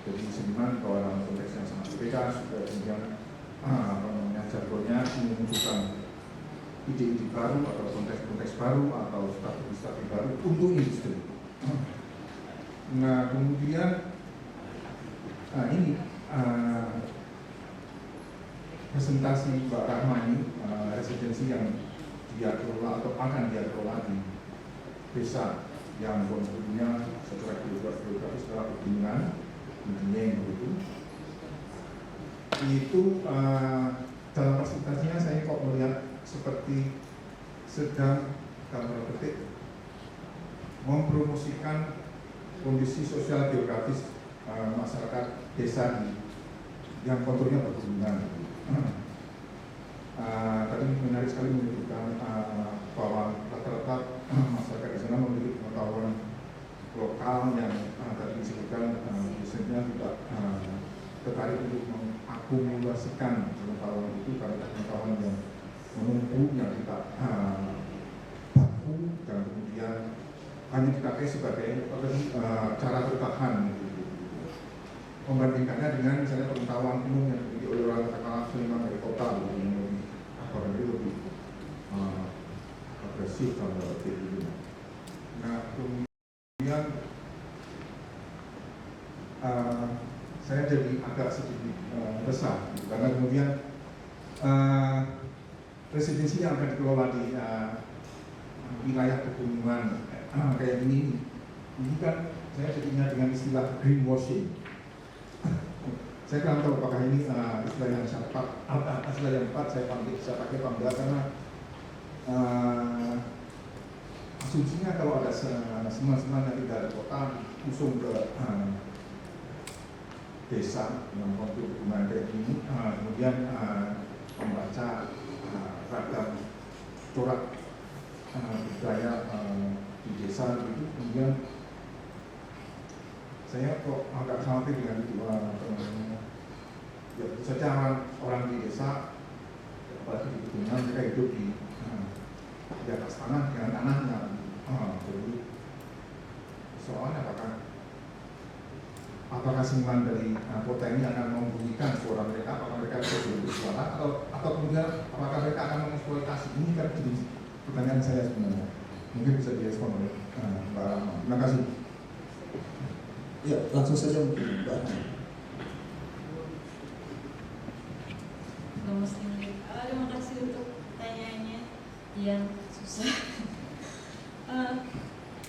Jadi seniman kalau dalam konteks yang sangat berbeda juga kemudian jargonnya memunculkan ide-ide baru atau konteks-konteks baru atau strategi-strategi baru untuk industri. Nah, kemudian ini presentasi Mbak Rahma ini residensi yang dia kelola atau akan dia kelola di desa yang konsumsinya secara geografis secara pegunungan di Dieng begitu. Itu dalam presentasinya saya kok melihat seperti sedang dalam petik mempromosikan kondisi sosial geografis masyarakat desa yang konturnya berhubungan. Tadi menarik sekali menunjukkan bahwa rata-rata masyarakat di sana memiliki pengetahuan lokal yang tadi disebutkan biasanya tidak tertarik untuk mengakumulasikan pengetahuan itu karena pengetahuan yang menumpuk yang tidak baku dan kemudian hanya dipakai sebagai cara bertahan. Membandingkannya dengan misalnya pengetahuan umum yang dimiliki oleh orang katakanlah seniman dari kota yang lebih agresif dalam arti itu. Nah, kemudian saya jadi agak sedikit resah karena kemudian residensi yang akan dikelola di wilayah pegunungan kayak ini kan saya jadi ingat dengan istilah greenwashing. Saya kurang tahu apakah ini istilah yang tepat, istilah yang tepat saya pakai Pamda karena asumsinya kalau ada seman-seman yang tidak ada kota usung ke desa dengan kontur dukungan kayak ini, kemudian membaca ragam corak budaya di desa gitu, kemudian saya kok agak khawatir dengan itu, ya tentu saja orang di desa apalagi di pegunungan mereka hidup di atas tanah dengan tanahnya, jadi soalnya apakah seniman dari kota ini akan membunyikan suara mereka, apakah mereka bisa bersuara atau kemudian apakah mereka akan mengeksploitasi, ini kan jadi pertanyaan saya sebenarnya, mungkin bisa direspon oleh Mbak Rama. Terima kasih. Ya, langsung saja mungkin Mbak. Terima kasih untuk pertanyaannya yang susah.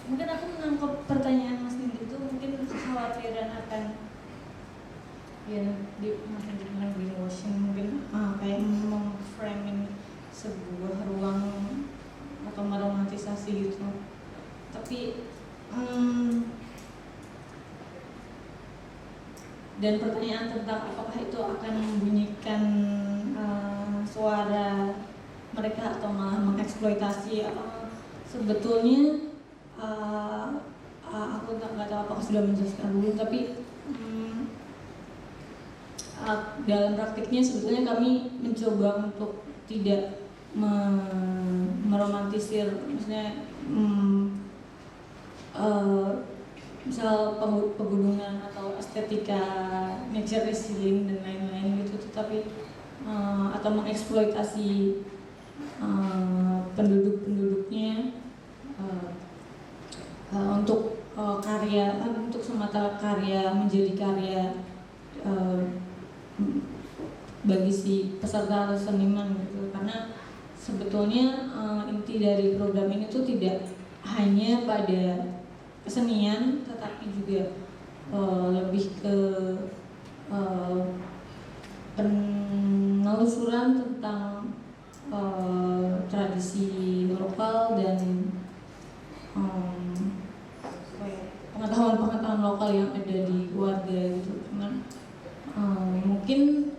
Mungkin aku menangkap pertanyaan Mas Nindi itu mungkin kekhawatiran akan mungkin dibilang greenwashing, mungkin kayak memframing sebuah ruang atau meromantisasi gitu. Tapi dan pertanyaan tentang apakah itu akan membunyikan suara mereka atau malah mengeksploitasi, sebetulnya aku nggak tahu apakah sudah menjelaskan dulu, tapi dalam praktiknya sebetulnya kami mencoba untuk tidak meromantisir, maksudnya misal pegunungan atau estetika nature healing dan lain-lain gitu, tetapi atau mengeksploitasi penduduknya untuk karya, untuk semata karya, menjadi karya bagi si peserta atau seniman gitu. Karena sebetulnya inti dari program ini tuh tidak hanya pada kesenian, tetapi juga lebih ke penelusuran tentang tradisi lokal dan pengetahuan lokal yang ada di keluarga gitu. Cuman mungkin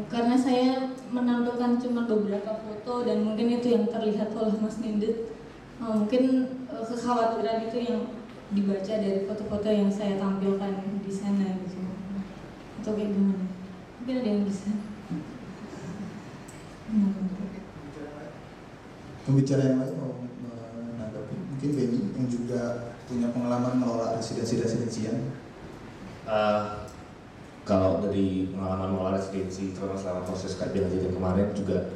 karena saya menampilkan cuma beberapa foto dan mungkin itu yang terlihat oleh Mas Nindit, mungkin kekhawatiran itu yang dibaca dari foto-foto yang saya tampilkan di sana gitu. Atau kayak gimana? Mungkin ada yang bisa. Pembicara yang lain mau menanggapi, mungkin Benny yang juga punya pengalaman mengelola residensi-residensian. Kalau dari pengalaman mengelola residensi terutama selama proses kajian kemarin juga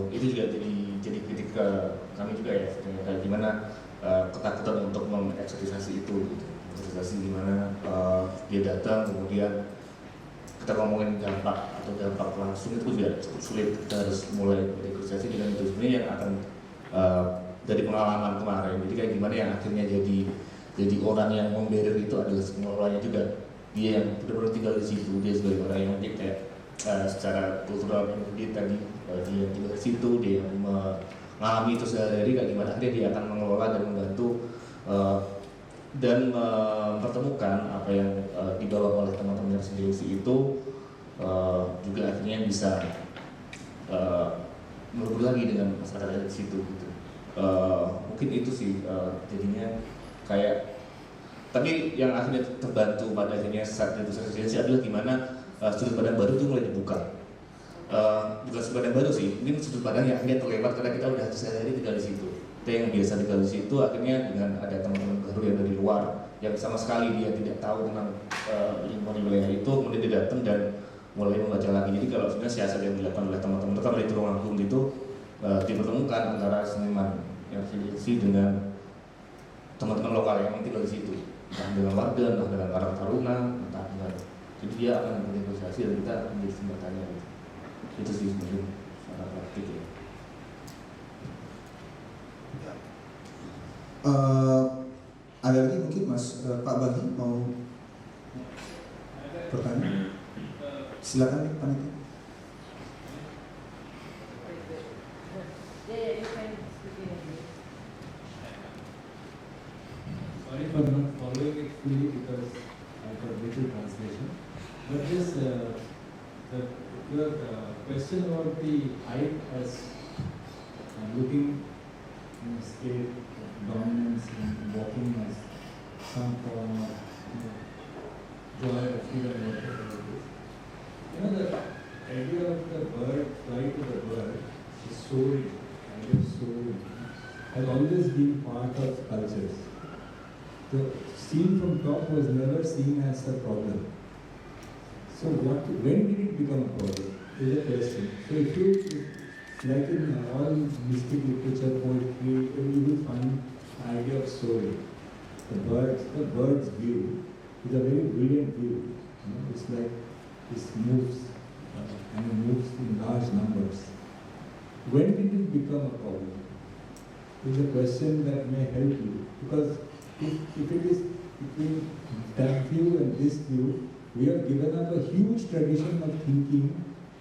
itu juga jadi kritik ke kami juga ya, kayak gimana ketakutan untuk mengeksotisasi itu gitu. Eksotisasi gimana dia datang kemudian kita ngomongin dampak atau dampak langsung itu juga cukup sulit. Kita harus mulai bernegosiasi dengan itu sebenarnya yang akan dari pengalaman kemarin. Jadi kayak gimana yang akhirnya jadi orang yang membarrier itu adalah pengelolanya juga, dia yang benar-benar tinggal di situ, dia sebagai orang yang kayak secara kultural dia tadi dia tinggal di situ, dia mengalami itu sehari-hari, kayak gimana akhirnya dia akan mengelola dan membantu dan mempertemukan apa yang dibawa oleh teman-teman residensi itu juga akhirnya bisa melebur lagi dengan masyarakat yang di situ gitu. Mungkin itu sih jadinya kayak, tapi yang akhirnya terbantu pada akhirnya saat itu residensi adalah gimana sudut pandang baru itu mulai dibuka. Bukan sudut pandang baru sih, mungkin sudut pandang yang akhirnya terlewat karena kita udah sehari-hari tinggal di situ. Kita yang biasa tinggal di situ akhirnya dengan ada teman-teman baru yang dari luar yang sama sekali dia tidak tahu tentang lingkungan wilayah itu, kemudian dia datang dan mulai membaca lagi. Jadi kalau sebenarnya siasat yang dilakukan oleh teman-teman terutama di Tulungagung itu dipertemukan antara seniman yang residensi dengan teman-teman lokal yang tinggal di situ, entah dengan warga, entah dengan Karang Taruna, entah dengan, jadi dia akan bernegosiasi dan kita menjadi jembatannya gitu. Itu sih mungkin secara praktik ya. Ada lagi mungkin Mas Pak Bagi mau bertanya? Silakan nih panitia. Sorry for not following it fully because I got little translation. But this your question about the height as looking in a state of dominance and walking as some form of joy or freedom, whatever it is. You know, the idea of the bird, flight of the bird, the soaring, idea of soaring, has always been part of cultures. The scene from top was never seen as a problem. So when did it become a problem is a question. So if you, like in all mystic literature, poetry, you will find the idea of soaring. The bird's view is a very brilliant view. You know, it's like this moves and it moves in large numbers. When did it become a problem? Is a question that may help you, because if it is between that view and this view, we have given up a huge tradition of thinking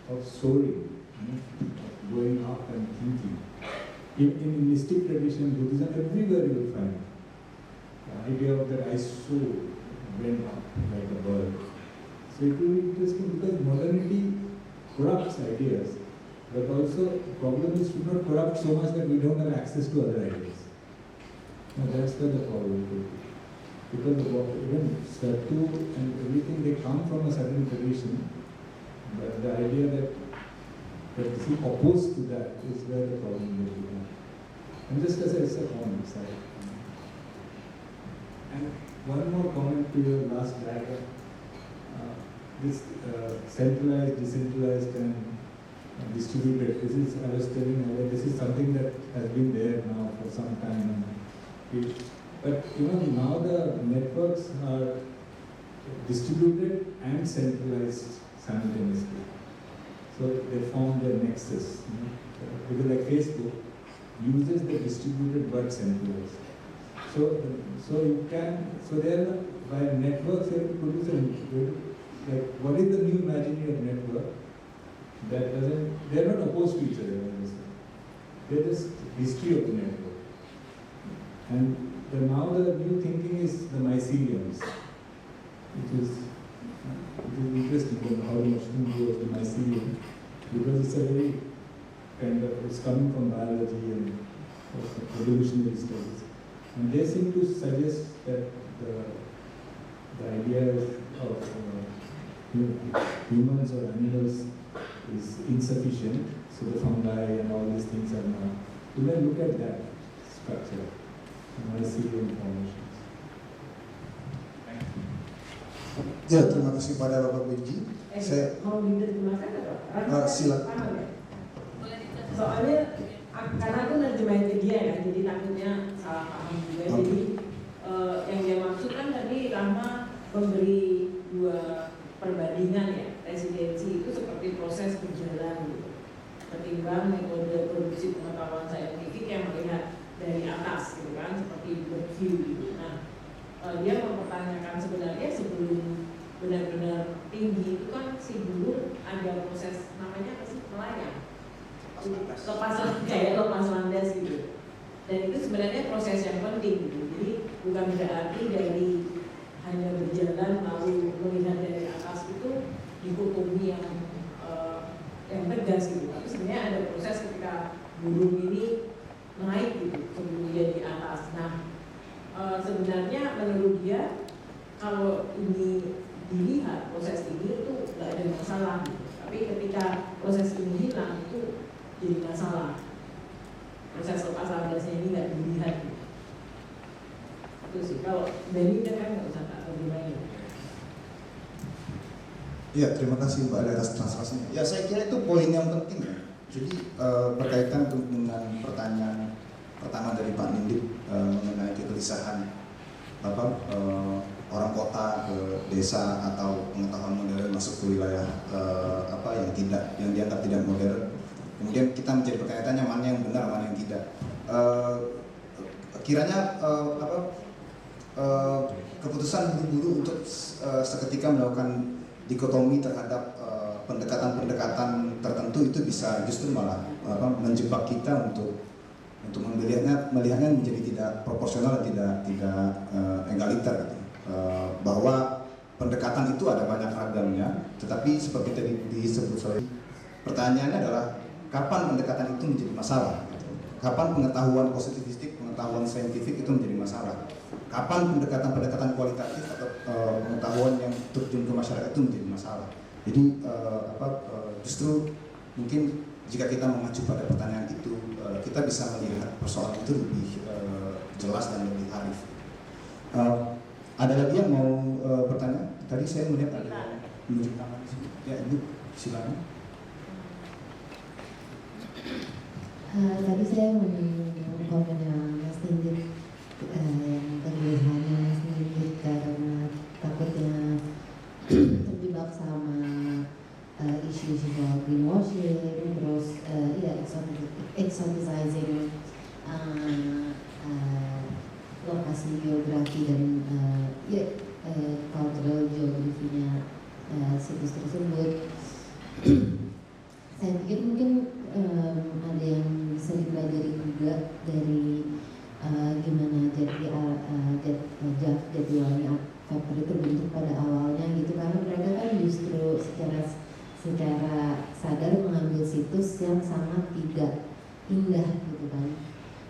of soaring, of going up and thinking. In mystic tradition, Buddhism, everywhere you will find the idea of that I soar, went up like a bird. So it will be interesting because modernity corrupts ideas, but also the problem is to not corrupt so much that we don't have access to other ideas. Now that's where the problem could be. Because even Sattu and everything, they come from a certain tradition, but the idea that is opposed to that is where the problem will become. And just as it's a common side. And one more comment to your last diagram. This centralized, decentralized and distributed, this is, I was telling you, this is something that has been there now for some time. But you know, now the networks are distributed and centralized simultaneously. So they form the nexus. Because like Facebook uses the distributed but centralized. So you can, so there by networks they produce a, like what is the new imaginary of network that doesn't, they're not opposed to each other. They're just history of the network. And now the new thinking is the myceliums, which is interesting how the mushroom grows the mycelium, because it's a very kind of, it's coming from biology and evolutionary studies. And they seem to suggest that the idea of humans or animals is insufficient, so the fungi and all these things are now. You may look at that structure. Mycelium formations. Thank you. Ya, terima kasih pada Bapak Beji. Saya mau diterjemahkan atau? silakan. Soalnya karena aku nerjemahin ke dia kan, jadi takutnya salah paham juga. Jadi yang dia maksud kan tadi Rahma memberi dua perbandingan ya, residensi itu seperti proses berjalan gitu. Ketimbang metode produksi pengetahuan saintifik yang melihat dari atas gitu kan, seperti bird view gitu. Nah, dia mempertanyakan sebenarnya sebelum benar-benar tinggi itu kan si guru ada proses namanya apa sih, melayang, lepas landas gitu. Dan itu sebenarnya proses yang penting gitu. Jadi bukan berarti dari hanya berjalan lalu melihat dari atas itu dikotomi yang tegas gitu. Tapi sebenarnya ada proses ketika burung ini naik gitu sebelum dia di atas. Nah, sebenarnya menurut dia kalau ini dilihat proses ini itu nggak ada masalah gitu. Tapi ketika proses ini hilang itu jadi masalah. Proses lepas landasnya ini nggak dilihat gitu. Itu sih. Kalau Benny kan nggak usah tak terjemahin. Ya, terima kasih Mbak atas translasinya. Ya, saya kira itu poin yang penting ya. Jadi berkaitan dengan pertanyaan pertama dari Pak Nindip mengenai kegelisahan orang kota ke desa atau pengetahuan modern masuk ke wilayah yang dianggap tidak modern. Kemudian kita menjadi bertanya-tanya mana yang benar, mana yang tidak. Kiranya keputusan buru-buru untuk seketika melakukan dikotomi terhadap pendekatan-pendekatan tertentu itu bisa justru malah menjebak kita untuk melihatnya menjadi tidak proporsional dan tidak egaliter gitu. Bahwa pendekatan itu ada banyak ragamnya, tetapi seperti tadi disebut oleh pertanyaannya adalah kapan pendekatan itu menjadi masalah gitu. Kapan pengetahuan positifistik, pengetahuan saintifik itu menjadi masalah, kapan pendekatan kualitatif atau pengetahuan yang terjun ke masyarakat itu menjadi masalah. Jadi justru mungkin jika kita mengacu pada pertanyaan itu, kita bisa melihat persoalan itu lebih jelas dan lebih arif. Ada lagi yang mau bertanya? Tadi saya melihat ada yang menunjuk tangan di sini. Ya, Ibu, silakan. Tadi saya komen Mas Tinggit yang kegelisahannya Mas Tinggit karena takutnya terjebak sama isu-isu soal greenwashing, terus exoticizing lokasi geografi dan cultural geografinya situs tersebut. Saya pikir mungkin ada yang bisa dipelajari juga dari gimana Jatiwangi Factory terbentuk pada awalnya gitu, karena mereka kan justru secara sadar mengambil situs yang sangat tidak indah gitu kan.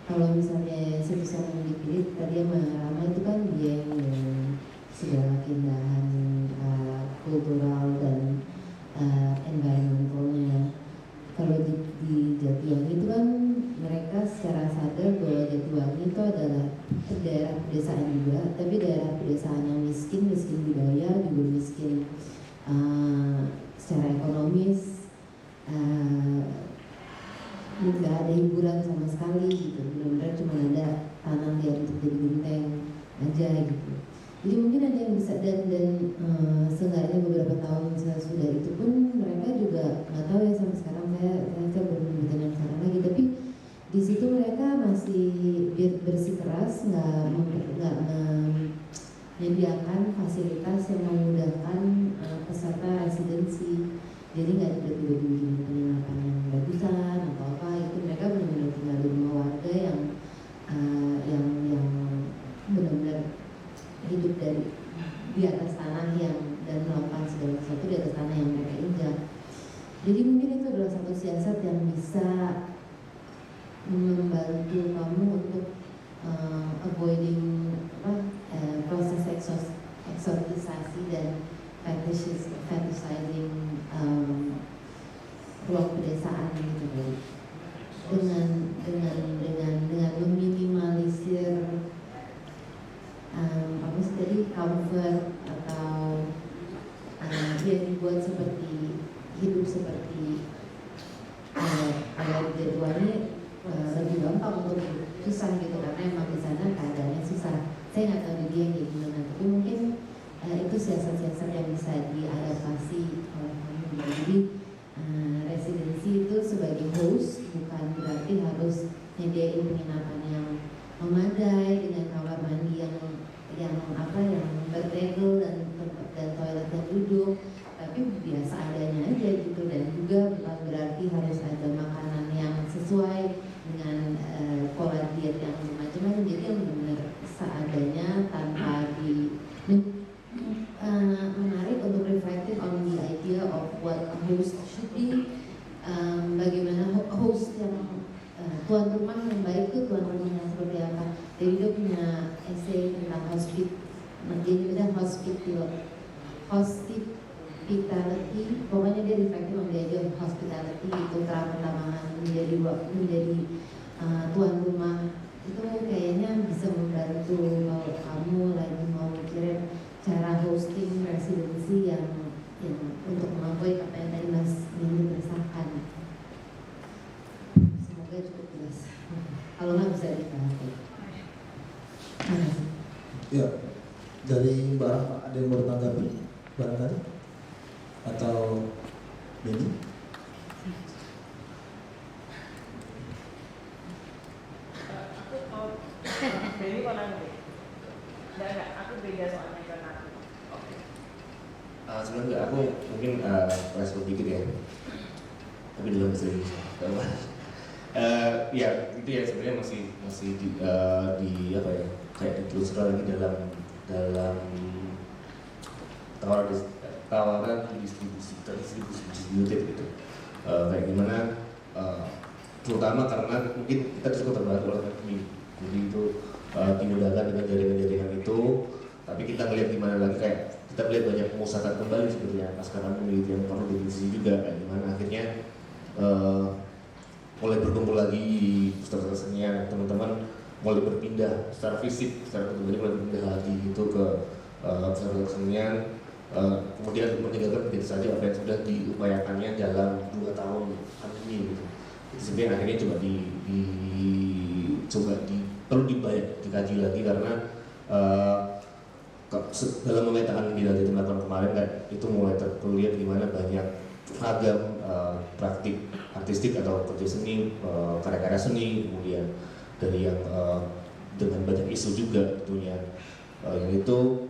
Kalau misalnya situs yang dipilih tadi yang Rama itu kan dia yang segala keindahan kultural dan environmentalnya. Kalau di Jatiwangi itu kan mereka secara sadar bahwa Jatiwangi itu adalah daerah pedesaan juga, tapi daerah pedesaan yang miskin budaya, juga miskin secara ekonomis, nggak ada hiburan sama sekali gitu, benar-benar cuma ada tanah liat untuk jadi genteng aja gitu. Jadi mungkin ada yang bisa dan seenggaknya beberapa tahun sesudah itu pun mereka juga nggak tahu ya sampai sekarang saya belum bertanya sekarang lagi, tapi di situ mereka masih bersikeras nggak menyediakan fasilitas yang memudahkan peserta residensi. Jadi nggak tiba-tiba bikin penginapan yang bagusan atau apa itu, mereka benar-benar tinggal di rumah warga yang benar-benar hidup di atas tanah dan melakukan segala sesuatu di atas tanah yang mereka injak. Jadi mungkin itu adalah satu siasat yang bisa membantu kamu untuk avoiding proses eksotisasi dan fetishizing ruang pedesaan gitu kan. Dengan meminimalisir tadi comfort atau dia dibuat seperti hidup seperti kalau di Jatiwangi lebih gampang untuk susah gitu karena emang di sana keadaannya susah. Saya nggak tahu di dia kayak gimana, tapi mungkin itu siasat-siasat yang bisa diadaptasi oleh kamu. Jadi residensi itu sebagai host bukan berarti harus nyediain penginapan yang memadai dengan kamar mandi yang bertegel dan toilet yang duduk, tapi biasa adanya aja gitu, dan juga bukan berarti harus ada makanan yang sesuai dengan pola diet yang macam-macam. Jadi yang benar seadanya tanpa menarik untuk reflecting on the idea of what a host should be. Bagaimana host yang tuan rumah yang baik itu tuan rumahnya seperti apa. Jadi dia punya essay tentang hospitality, pokoknya dia reflecting on the idea of hospitality itu, keramahan menjadi tuan rumah itu kayaknya bisa membantu kalau kamu lagi mau mikirin cara hosting residensi yang untuk melampaui apa yang tadi Mas Nindi rasakan. Semoga cukup jelas. Kalau nggak bisa dibantu. Ya, dari Mbak Rahma ada yang mau tanggapi barangkali atau Benny? Aku mau Benny mau nanti. Enggak. Sebenarnya aku mungkin respon dikit ya, tapi dalam bahasa Indonesia. Ya itu ya sebenarnya masih di apa ya, kayak ditelusuri lagi dalam tawaran distribusi gitu. Kayak gimana, terutama karena mungkin kita cukup terbantu oleh teknik, jadi itu dimudahkan dengan jaringan-jaringan itu. Tapi kita ngelihat gimana lagi, kayak kita melihat banyak pengusahaan kembali sebetulnya pasca pandemi yang perlu direvisi juga, kayak gimana akhirnya mulai berkumpul lagi peserta seninya, teman-teman mulai berpindah secara fisik, secara pribadi mulai berpindah lagi gitu ke peserta kesenian. Kemudian meninggalkan begitu saja apa yang sudah diupayakannya dalam 2 tahun pandemi gitu. Itu sebenarnya akhirnya perlu dikaji lagi, karena dalam memetakan bidang yang dilakukan kemarin kan, itu mulai terlihat gimana banyak ragam praktik artistik atau kerja seni, karya-karya seni, kemudian dari yang dengan banyak isu juga tentunya, yang itu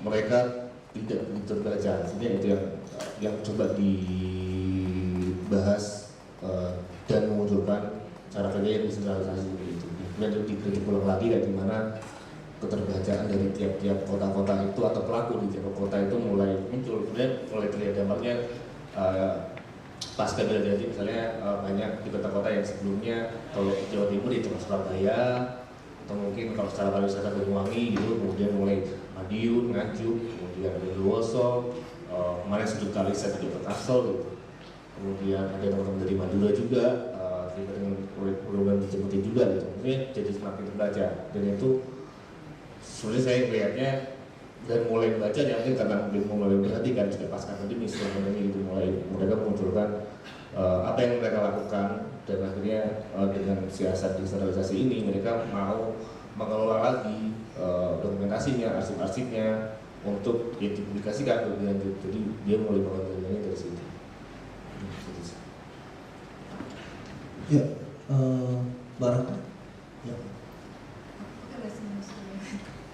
mereka tidak begitu terbaca. Sebenarnya itu yang coba dibahas dan memunculkan cara kerja yang desentralisasi itu. Kemudian dikritik ulang lagi kayak gimana keterbacaan dari tiap-tiap kota-kota itu atau pelaku di tiap kota itu mulai muncul. Kemudian mulai terlihat dampaknya pasca Bela Jati misalnya, banyak di kota-kota yang sebelumnya kalau Jawa Timur itu Surabaya, atau mungkin kalau secara pariwisata Banyuwangi gitu, kemudian mulai Madiun, Nganjuk, kemudian ada Bondowoso, kemarin sudut kali saya juga ke Tangsel gitu. Kemudian ada teman-teman dari Madura juga, kita dengan program dijemputin juga gitu. Maksudnya jadi semakin terbaca, dan itu sebenarnya saya melihatnya dan mulai membaca ya, mungkin karena mulai memperhatikan juga pasca pandemi, setelah pandemi itu mulai mereka menunjukkan apa yang mereka lakukan, dan akhirnya dengan siasat digitalisasi ini mereka mau mengelola lagi dokumentasinya, arsip-arsipnya untuk dipublikasikan lebih lanjut. Jadi dia mulai mengambilnya dari situ. Ya, Barang. Ya.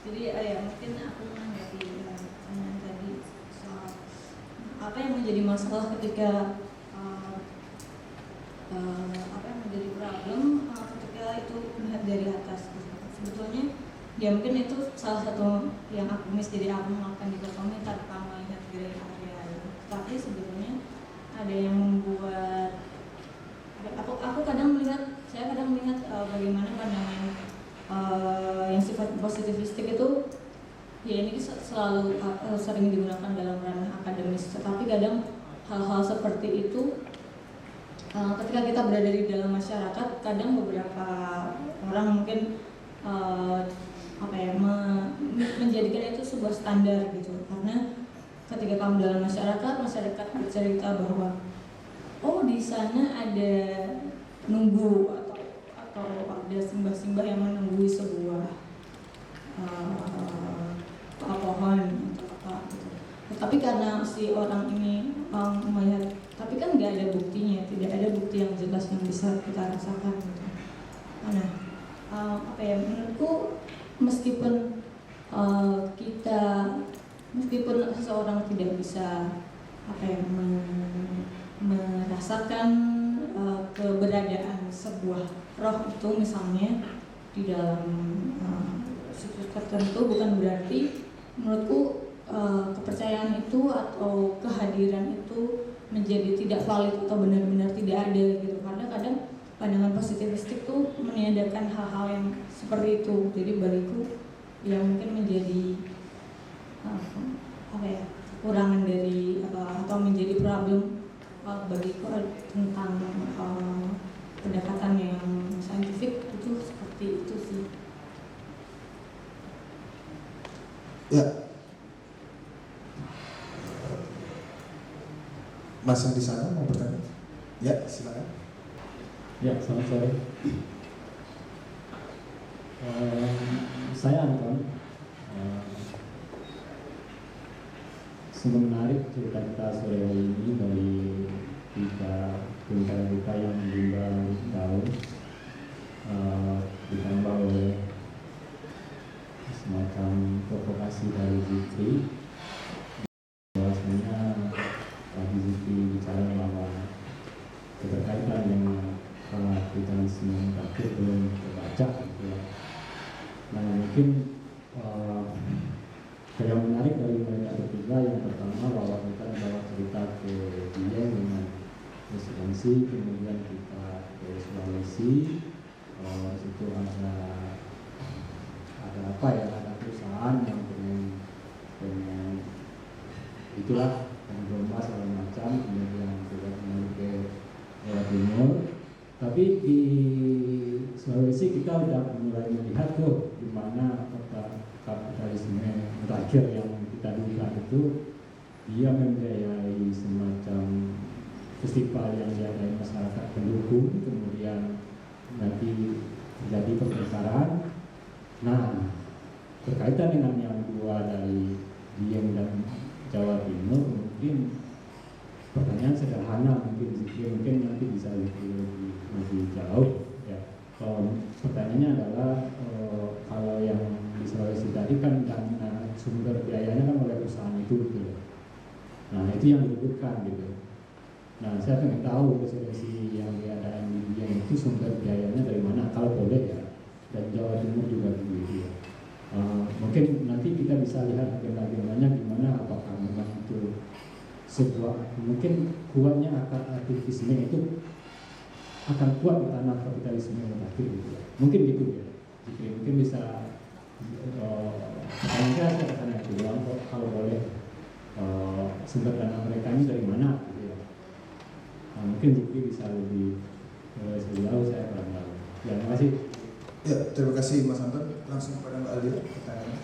Jadi ya mungkin aku menanggapi pertanyaan tadi soal apa yang menjadi masalah ketika apa yang menjadi problem ketika itu melihat dari atas. Sebetulnya ya mungkin itu salah satu yang aku miss, jadi aku melakukan dikotomi tanpa melihat dari area. Tapi sebetulnya ada yang membuat aku kadang melihat bagaimana pandangan yang sifat positifistik itu ya ini selalu sering digunakan dalam ranah akademis, tetapi kadang hal-hal seperti itu ketika kita berada di dalam masyarakat, kadang beberapa orang mungkin menjadikan itu sebuah standar gitu, karena ketika kamu dalam masyarakat bercerita bahwa oh di sana ada nunggu atau ada simbah-simbah yang menunggui sebuah pohon atau apa gitu. Tapi karena si orang ini melihat, tapi kan nggak ada buktinya, tidak ada bukti yang jelas yang bisa kita rasakan gitu. Nah, menurutku meskipun seseorang tidak bisa merasakan keberadaan sebuah roh itu misalnya di dalam situs tertentu, bukan berarti menurutku kepercayaan itu atau kehadiran itu menjadi tidak valid atau benar-benar tidak ada gitu. Karena kadang pandangan positifistik tuh meniadakan hal-hal yang seperti itu. Jadi bagiku yang mungkin menjadi kekurangan dari atau menjadi problem bagiku tentang pendekatan yang saintifik itu seperti itu sih. Ya, Mas yang di sana mau bertanya? Ya, silakan. Ya, selamat sore. Saya Anton. Sungguh menarik cerita kita sore hari ini dari 3 berita yang bimbang tahun ditambah oleh semacam provokasi dari Jitri. Sulawesi, kemudian kita ke Sulawesi. Itu ada apa ya, ada perusahaan yang dengan itulah yang domba segala macam, kemudian juga kembali ke Jawa Timur. Tapi di Sulawesi kita sudah mulai melihat tuh di mana kapitalisme terakhir yang kita duga itu dia membiayai semacam festival yang diadain masyarakat pendukung, kemudian nanti terjadi pertengkaran. Nah, berkaitan dengan yang dua dari Dieng dan Jawa Timur, mungkin pertanyaan sederhana, mungkin nanti bisa lebih jauh ya. Pertanyaannya adalah kalau yang di Sulawesi tadi kan sumber biayanya kan oleh perusahaan itu gitu. Nah, itu yang dibutuhkan gitu. Nah, saya pengen tahu resolusi yang diadakan di Dieng itu sumber biayanya dari mana, kalau boleh ya, dan Jawa Timur juga begitu ya. Mungkin nanti kita bisa lihat bagaimana apakah memang itu sebuah, mungkin kuatnya aktivisme itu akan kuat di tanah kapitalisme yang terakhir gitu ya. Mungkin gitu ya. Jadi mungkin bisa saya katakan yang bilang kalau boleh sumber dana mereka ini dari mana gitu ya. Nah, mungkin Jikri bisa lebih jauh, saya kurang tahu. Ya, terima kasih. Ya, terima kasih Mas Anton. Langsung kepada Mbak Alia pertanyaannya.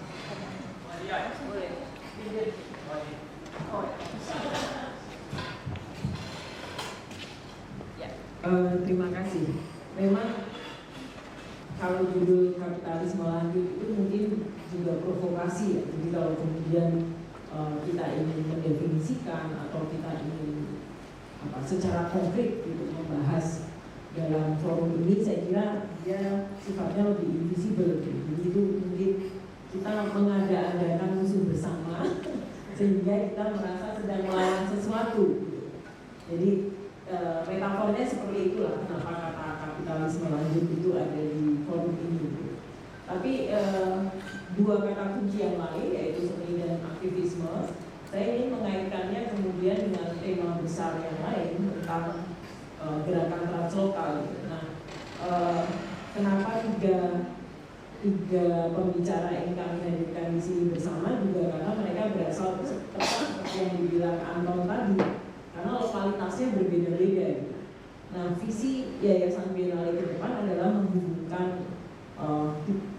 Terima kasih. Memang kalau judul kapitalisme lanjut itu mungkin juga provokasi ya. Jadi kalau kemudian kita ingin mendefinisikan atau kita ingin secara konkret gitu membahas dalam forum ini, saya kira dia sifatnya lebih invisible gitu. Jadi itu mungkin kita mengada-adakan musuh bersama sehingga kita merasa sedang melawan sesuatu gitu. Jadi metafornya seperti itulah kenapa kata kapitalisme lanjut itu ada di forum ini gitu. Tapi dua kata kunci yang lain yaitu seni dan aktivisme, saya ingin mengaitkannya kemudian dengan tema besar yang lain tentang gerakan translokal. Nah, kenapa tiga pembicara yang kami hadirkan di sini bersama juga karena mereka berasal seperti yang dibilang Anton tadi, karena lokalitasnya berbeda-beda. Nah, visi Yayasan Biennale ke depan adalah menghubungkan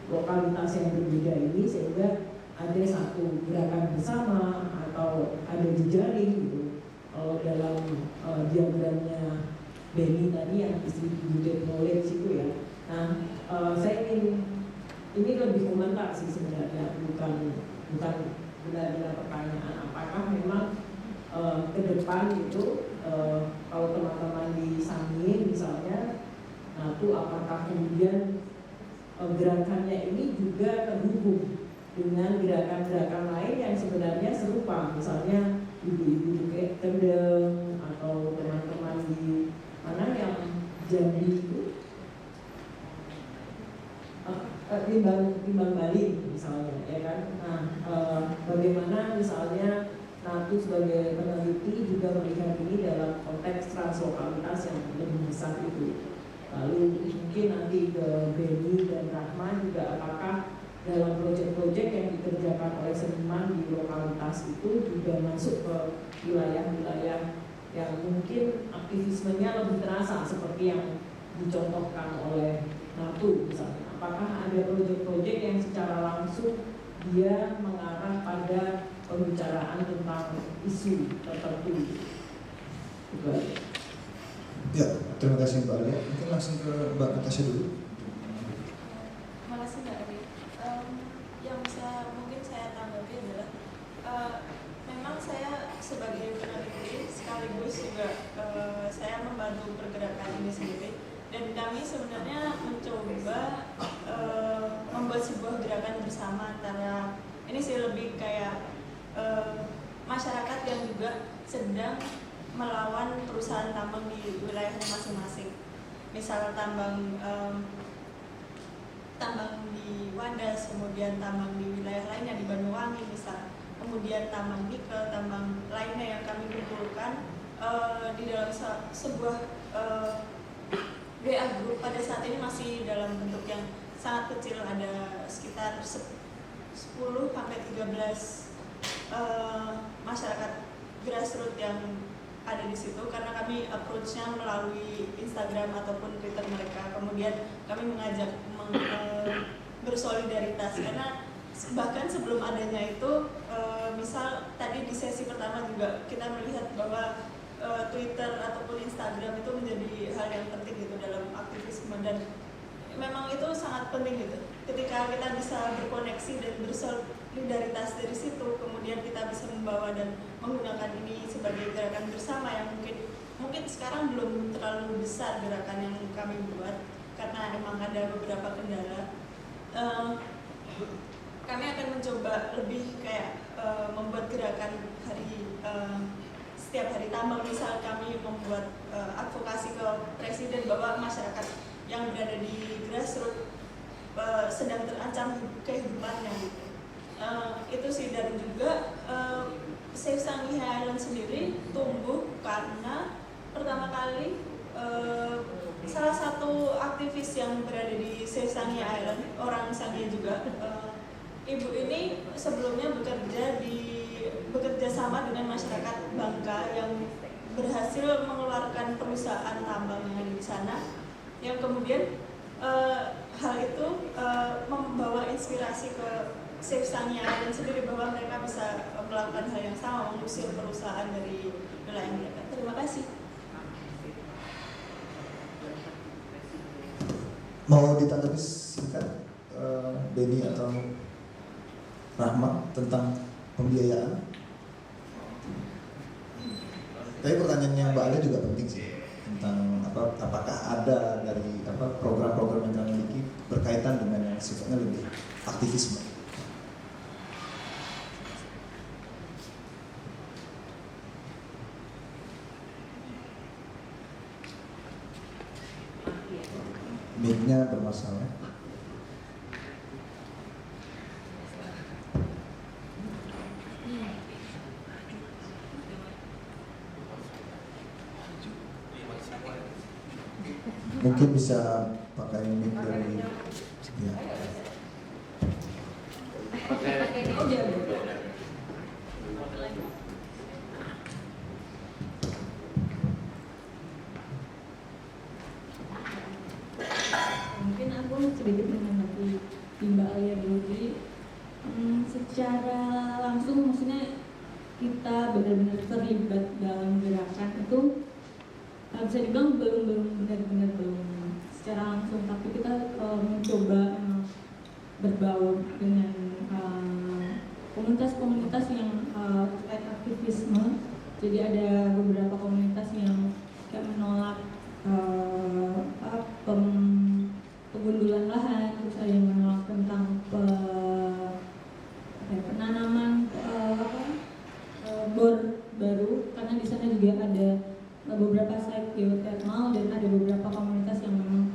lokalitas yang berbeda ini sehingga ada satu gerakan bersama atau ada jejaring gitu. Dalam diagramnya Benny tadi yang distributed knowledge itu ya. Nah, saya ingin ini lebih komentar sih sebenarnya, bukan benar-benar pertanyaan. Apakah memang ke depan itu kalau teman-teman di Sangin misalnya, nah itu apakah kemudian gerakannya ini juga terhubung dengan gerakan-gerakan lain yang sebenarnya serupa, misalnya ibu-ibu di Kendeng atau teman-teman di mana yang Jambi itu timbang Bali misalnya, ya kan? Nah, bagaimana misalnya Natu sebagai peneliti juga melihat ini dalam konteks translokalitas yang lebih besar itu. Lalu mungkin nanti ke Benny dan Rahman juga apakah dalam proyek-proyek yang dikerjakan oleh seniman di lokalitas itu juga masuk ke wilayah-wilayah yang mungkin aktivismenya lebih terasa seperti yang dicontohkan oleh Natu misalnya. Apakah ada proyek-proyek yang secara langsung dia mengarah pada pembicaraan tentang isu tertentu? Ya, terima kasih Mbak Alia. Mungkin langsung ke Mbak Natasha dulu. Terima kasih Mbak Ari. Yang bisa mungkin saya tanggapi adalah memang saya sebagai peneliti sekaligus juga saya membantu pergerakan ini sendiri, dan kami sebenarnya mencoba membuat sebuah gerakan bersama antara ini sih lebih kayak masyarakat yang juga sedang melawan perusahaan tambang di wilayahnya masing-masing. Misal tambang di Wadas, kemudian tambang di wilayah lainnya di Banyuwangi misal, kemudian tambang nikel, tambang lainnya yang kami kumpulkan di dalam sebuah WA group pada saat ini masih dalam bentuk yang sangat kecil, ada sekitar 10 sampai 13 masyarakat grassroots yang ada di situ, karena kami approach-nya melalui Instagram ataupun Twitter mereka. Kemudian kami mengajak bersolidaritas, karena bahkan sebelum adanya itu misal tadi di sesi pertama juga kita melihat bahwa Twitter ataupun Instagram itu menjadi hal yang penting gitu dalam aktivisme, dan memang itu sangat penting gitu. Ketika kita bisa berkoneksi dan bersolidaritas dari situ, kemudian kita bisa membawa dan menggunakan ini sebagai gerakan bersama yang mungkin sekarang belum terlalu besar gerakan yang kami buat karena emang ada beberapa kendala. Kami akan mencoba lebih kayak membuat gerakan setiap hari tambang. Misal kami membuat advokasi ke presiden bahwa masyarakat yang berada di grassroots sedang terancam kehidupannya gitu. Itu sih. Dan juga Save Sangihe Island sendiri tumbuh karena pertama kali salah satu aktivis yang berada di Save Sangihe Island, orang Sangihe juga, ibu ini sebelumnya bekerja sama dengan masyarakat Bangka yang berhasil mengeluarkan perusahaan tambang yang ada di sana, yang kemudian hal itu membawa inspirasi ke Save Sangihe Island sendiri bahwa mereka bisa melakukan hal yang sama, mengusir perusahaan dari wilayah mereka. Terima kasih. Mau ditanggapi singkat Beni atau Rahma tentang pembiayaan? Tapi pertanyaan yang Mbak Ale juga penting sih, tentang apakah ada dari program-program yang kami miliki berkaitan dengan yang sifatnya lebih aktivisme. Mic-nya bermasalah. Mungkin bisa pakai mic dari ya. Mungkin aku sedikit menanggapi Mbak Alia dulu. Jadi secara langsung maksudnya kita benar-benar terlibat dalam gerakan itu bisa dibilang belum benar-benar secara langsung, tapi kita mencoba berbaur dengan komunitas-komunitas yang terkait aktivisme. Jadi ada beberapa komunitas yang kayak menolak penggundulan lahan, terus ada yang menolak tentang penanaman bor baru, karena di sana juga ada beberapa site geothermal dan ada beberapa komunitas yang memang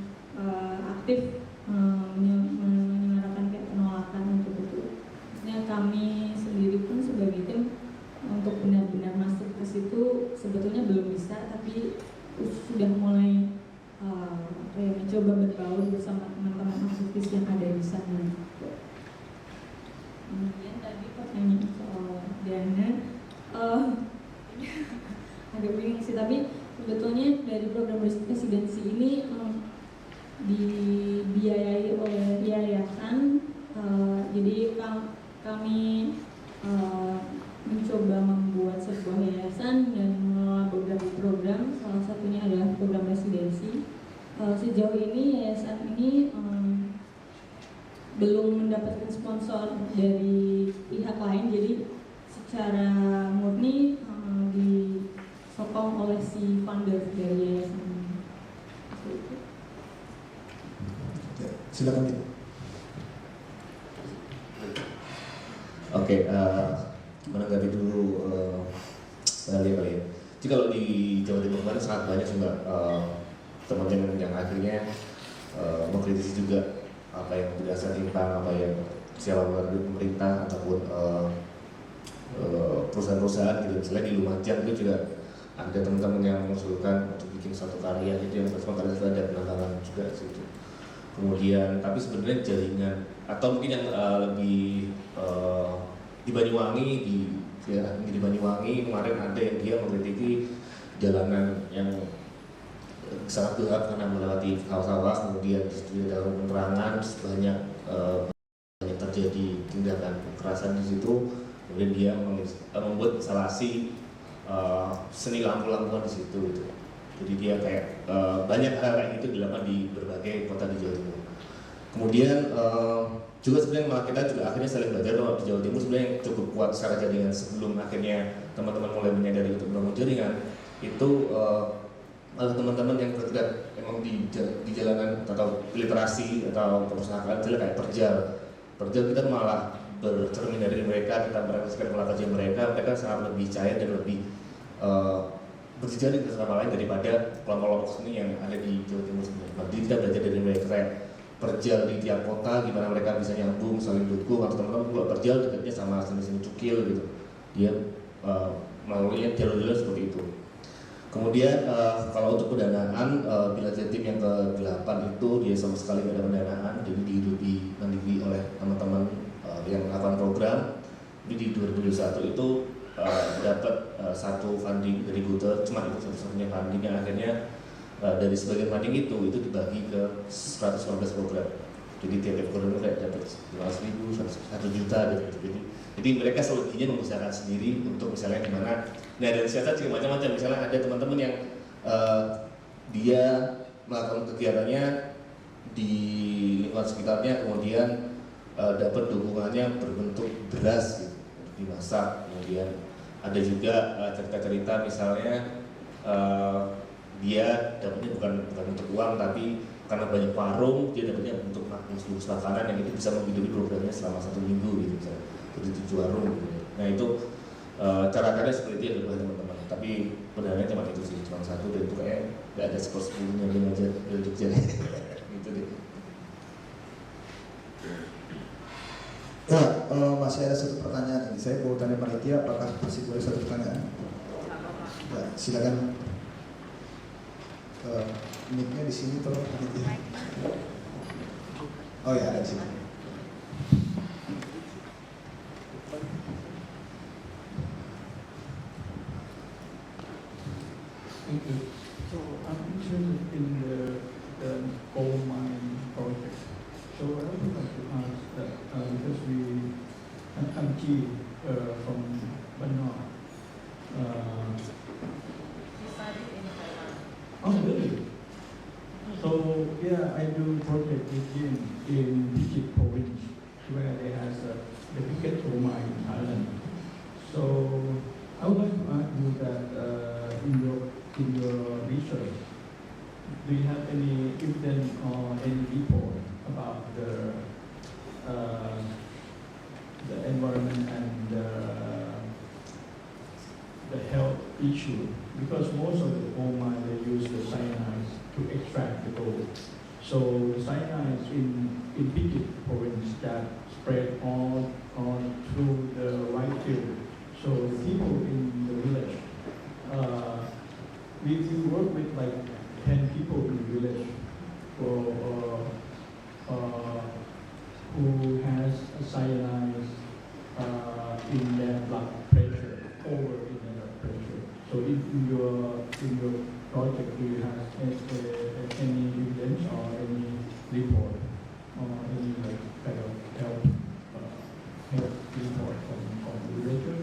aktif menyuarakan kayak penolakan untuk itu. Maksudnya kami sendiri pun sebagai tim untuk benar-benar masuk ke situ sebetulnya belum bisa, tapi sudah mulai mencoba berbaur bersama teman-teman aktivis yang ada di sana. Kemudian tadi pertanyaan soal dana, agak bingung sih, tapi sebetulnya dari program residensi ini dibiayai oleh yayasan. Jadi kami mencoba membuat sebuah yayasan dan mengelola beberapa program, salah satunya adalah program residensi. Sejauh ini yayasan ini belum mendapatkan sponsor dari pihak lain, jadi secara murni disokong oleh si founder dari yayasan ini. Silakan. Oke, menanggapi dulu kali ya. Jadi kalau di Jawa Timur kemarin sangat banyak sih Mbak teman-teman yang akhirnya mengkritisi juga apa yang berdasar timpang, apa yang siapa melalui pemerintah ataupun perusahaan-perusahaan gitu. Misalnya di Lumajang itu juga ada teman-teman yang mengusulkan untuk bikin satu karya, jadi yang spontanitas ada penambangan juga situ. Kemudian tapi sebenarnya jaringan atau mungkin yang lebih di Banyuwangi di Banyuwangi kemarin ada yang dia mengkritiki jalanan yang sangat gelap karena melewati sawah-sawah, kemudian di situ ada penerangan, banyak terjadi tindakan kekerasan di situ. Kemudian dia membuat instalasi seni lampu-lampuan di situ gitu. Jadi dia kayak banyak hal kayak gitu dilakukan di berbagai kota di Jawa Timur. Kemudian juga sebenarnya malah kita juga akhirnya saling belajar bahwa di Jawa Timur sebenarnya yang cukup kuat secara jaringan sebelum akhirnya teman-teman mulai menyadari untuk membangun jaringan itu malah teman-teman yang bergerak emang di jalanan atau literasi atau perpustakaan kayak Perjal kita malah bercermin dari mereka, kita merefleksikan pola kerja mereka sangat lebih cair dan lebih berjejaring bersama lain daripada kelompok-kelompok seni yang ada di Jawa Timur sebenarnya. Jadi kita belajar dari mereka kayak Perjal di tiap kota, gimana mereka bisa nyambung, saling dukung, atau teman-teman juga Perjal dekatnya sama seni-seni cukil gitu. Dia melalui jalur-jalur seperti itu. Kemudian kalau untuk pendanaan Bila Jatim yang ke-8 itu dia sama sekali tidak ada pendanaan, jadi dihidupi mandiri oleh teman-teman yang melakukan program. Jadi di 2021 itu dapat satu funding dari Guter, cuma itu satu-satunya funding yang akhirnya dari sebagian funding itu dibagi ke 115 program. Jadi tiap program itu kayak dapat 500.000, 1 juta gitu. Jadi mereka selebihnya mengusahakan sendiri untuk misalnya di mana. Nah dari siasat juga macam-macam. Misalnya ada teman-teman yang dia melakukan kegiatannya di lingkungan sekitarnya, kemudian dapat dukungannya berbentuk beras gitu, dimasak. Kemudian ada juga cerita-cerita misalnya dia dapatnya bukan untuk uang, tapi karena banyak warung dia dapatnya untuk bungkus makanan yang itu bisa menghidupi programnya selama 1 minggu gitu, misalnya 7 warung gitu. Nah itu cara kerja seperti itu yang dilakukan teman-teman. Tapi benarnya cuma itu sih, cuma satu, dan itu kayak nggak ada sepersepuhnya dia ngajar dari Jogja gitu deh. Ya, masih ada satu pertanyaan ini. Saya mau tanya panitia, apakah masih boleh satu pertanyaan? Ya, silakan. Mic-nya di sini tolong panitia. Oh ya, ada di sini. Thank you. So I'm interested in the coal mine project. So I would like to ask that because I'm G from Banua. Oh really? So yeah, I do project with Jim in Bijit province, where they has the biggest coal mine in Thailand. So I would like to ask you that in your research, do you have any evidence or any report about the environment and the health issue? Because most of the coal mine they use the cyanide to extract the gold. So the cyanide in Bijit province that spread all through the rice field. So the people in the village, if you work with like 10 people in the village who has a cyanide in their blood pressure, over in their blood pressure. So in your project, do you have any evidence or any report or any like kind of health report from the villagers?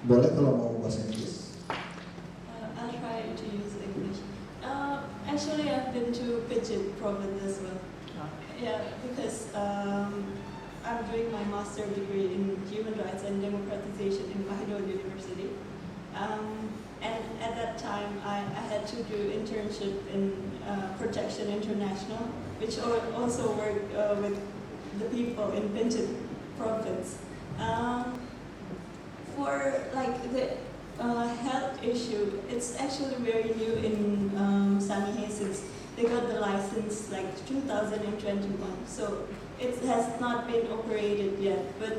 Boleh kalau mau bahasa Inggris. I'll try to use English. Actually, I've been to Bijit province as well. Yeah, because I'm doing my master's degree in human rights and democratization in Mahidol University. And at that time, I had to do internship in Protection International, which also worked with the people in Bijit province. For like the health issue, it's actually very new in Sanihe since they got the license like 2021. So it has not been operated yet. But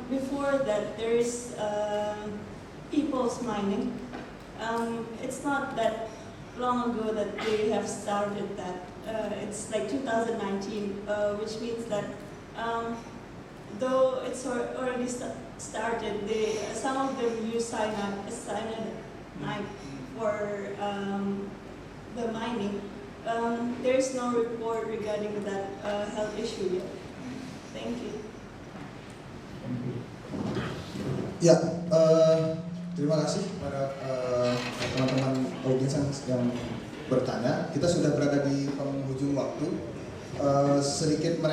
before that, there is People's Mining. It's not that long ago that they have started that. It's like 2019, which means that though it's already started, some of them use cyanide for the mining. There is no report regarding that health issue yet. Thank you. Ya, terima kasih pada teman-teman audiens yang bertanya. Kita sudah berada di penghujung waktu. Sedikit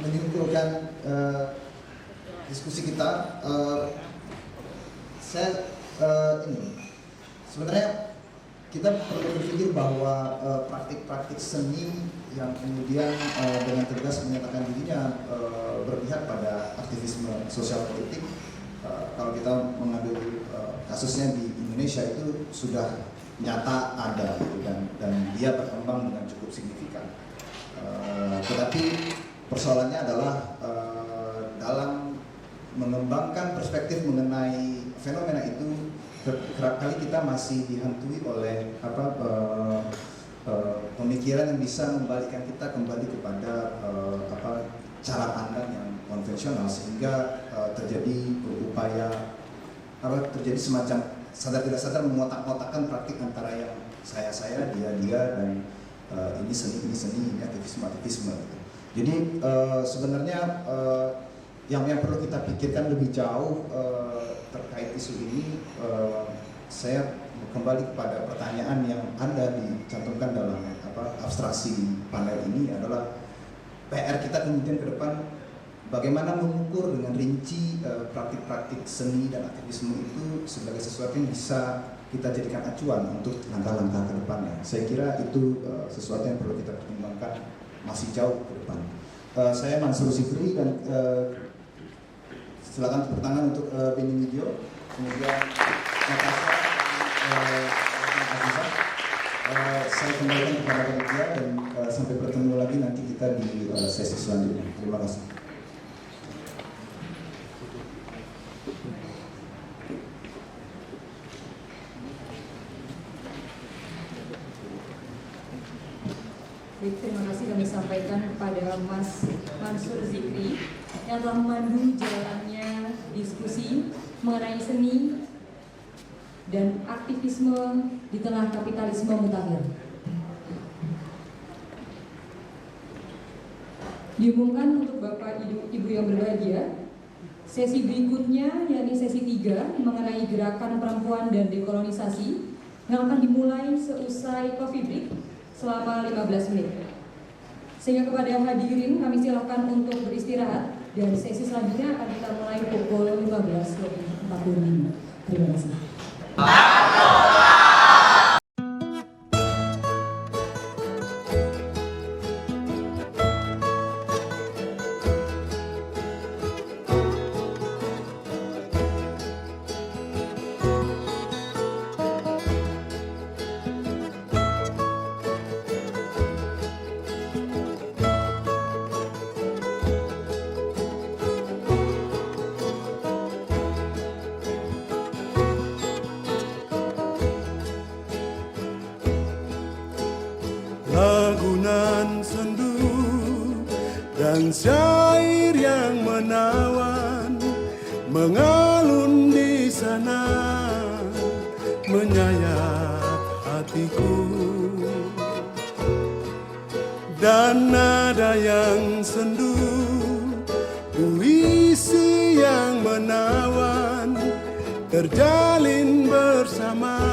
menyimpulkan diskusi kita. Sebenarnya kita perlu berpikir bahwa praktik-praktik seni yang kemudian dengan tegas menyatakan dirinya berpihak pada aktivisme sosial politik, kalau kita mengambil kasusnya di Indonesia itu sudah nyata ada gitu, dan dia berkembang dengan cukup signifikan. Tetapi persoalannya adalah dalam mengembangkan perspektif mengenai fenomena itu, kerap kali kita masih dihantui oleh pemikiran yang bisa membalikkan kita kembali kepada cara pandang yang konvensional, sehingga terjadi upaya terjadi semacam sadar tidak sadar mengotak-ngotakkan praktik antara yang saya dia dan ini seni ini aktivisme gitu. Jadi sebenarnya yang perlu kita pikirkan lebih jauh terkait isu ini, saya kembali kepada pertanyaan yang Anda dicantumkan dalam abstraksi panel ini adalah PR kita kemudian ke depan, bagaimana mengukur dengan rinci praktik-praktik seni dan aktivisme itu sebagai sesuatu yang bisa kita jadikan acuan untuk langkah-langkah ke depannya. Saya kira itu sesuatu yang perlu kita pertimbangkan masih jauh ke depan. Saya Mansur Zikri, dan silakan tepuk tangan untuk Benny Widyo, kemudian Natasha, saya kembalikan kepada panitia, dan sampai bertemu lagi nanti kita di sesi selanjutnya. Terima kasih. Terima kasih kami sampaikan kepada Mas Mansur Zikri yang telah memandu jalannya diskusi mengenai seni dan aktivisme di tengah kapitalisme mutakhir. Diumumkan untuk Bapak Ibu yang berbahagia, sesi berikutnya yakni sesi 3 mengenai gerakan perempuan dan dekolonisasi yang akan dimulai seusai Coffee Break selama 15 menit. Sehingga kepada hadirin kami silakan untuk beristirahat, dan sesi selanjutnya akan kita mulai pukul 15.45. Terima kasih. Lagunan sendu dan syair yang menawan mengalun di sana, menyayat hatiku, dan nada yang sendu, puisi yang menawan terjalin bersama.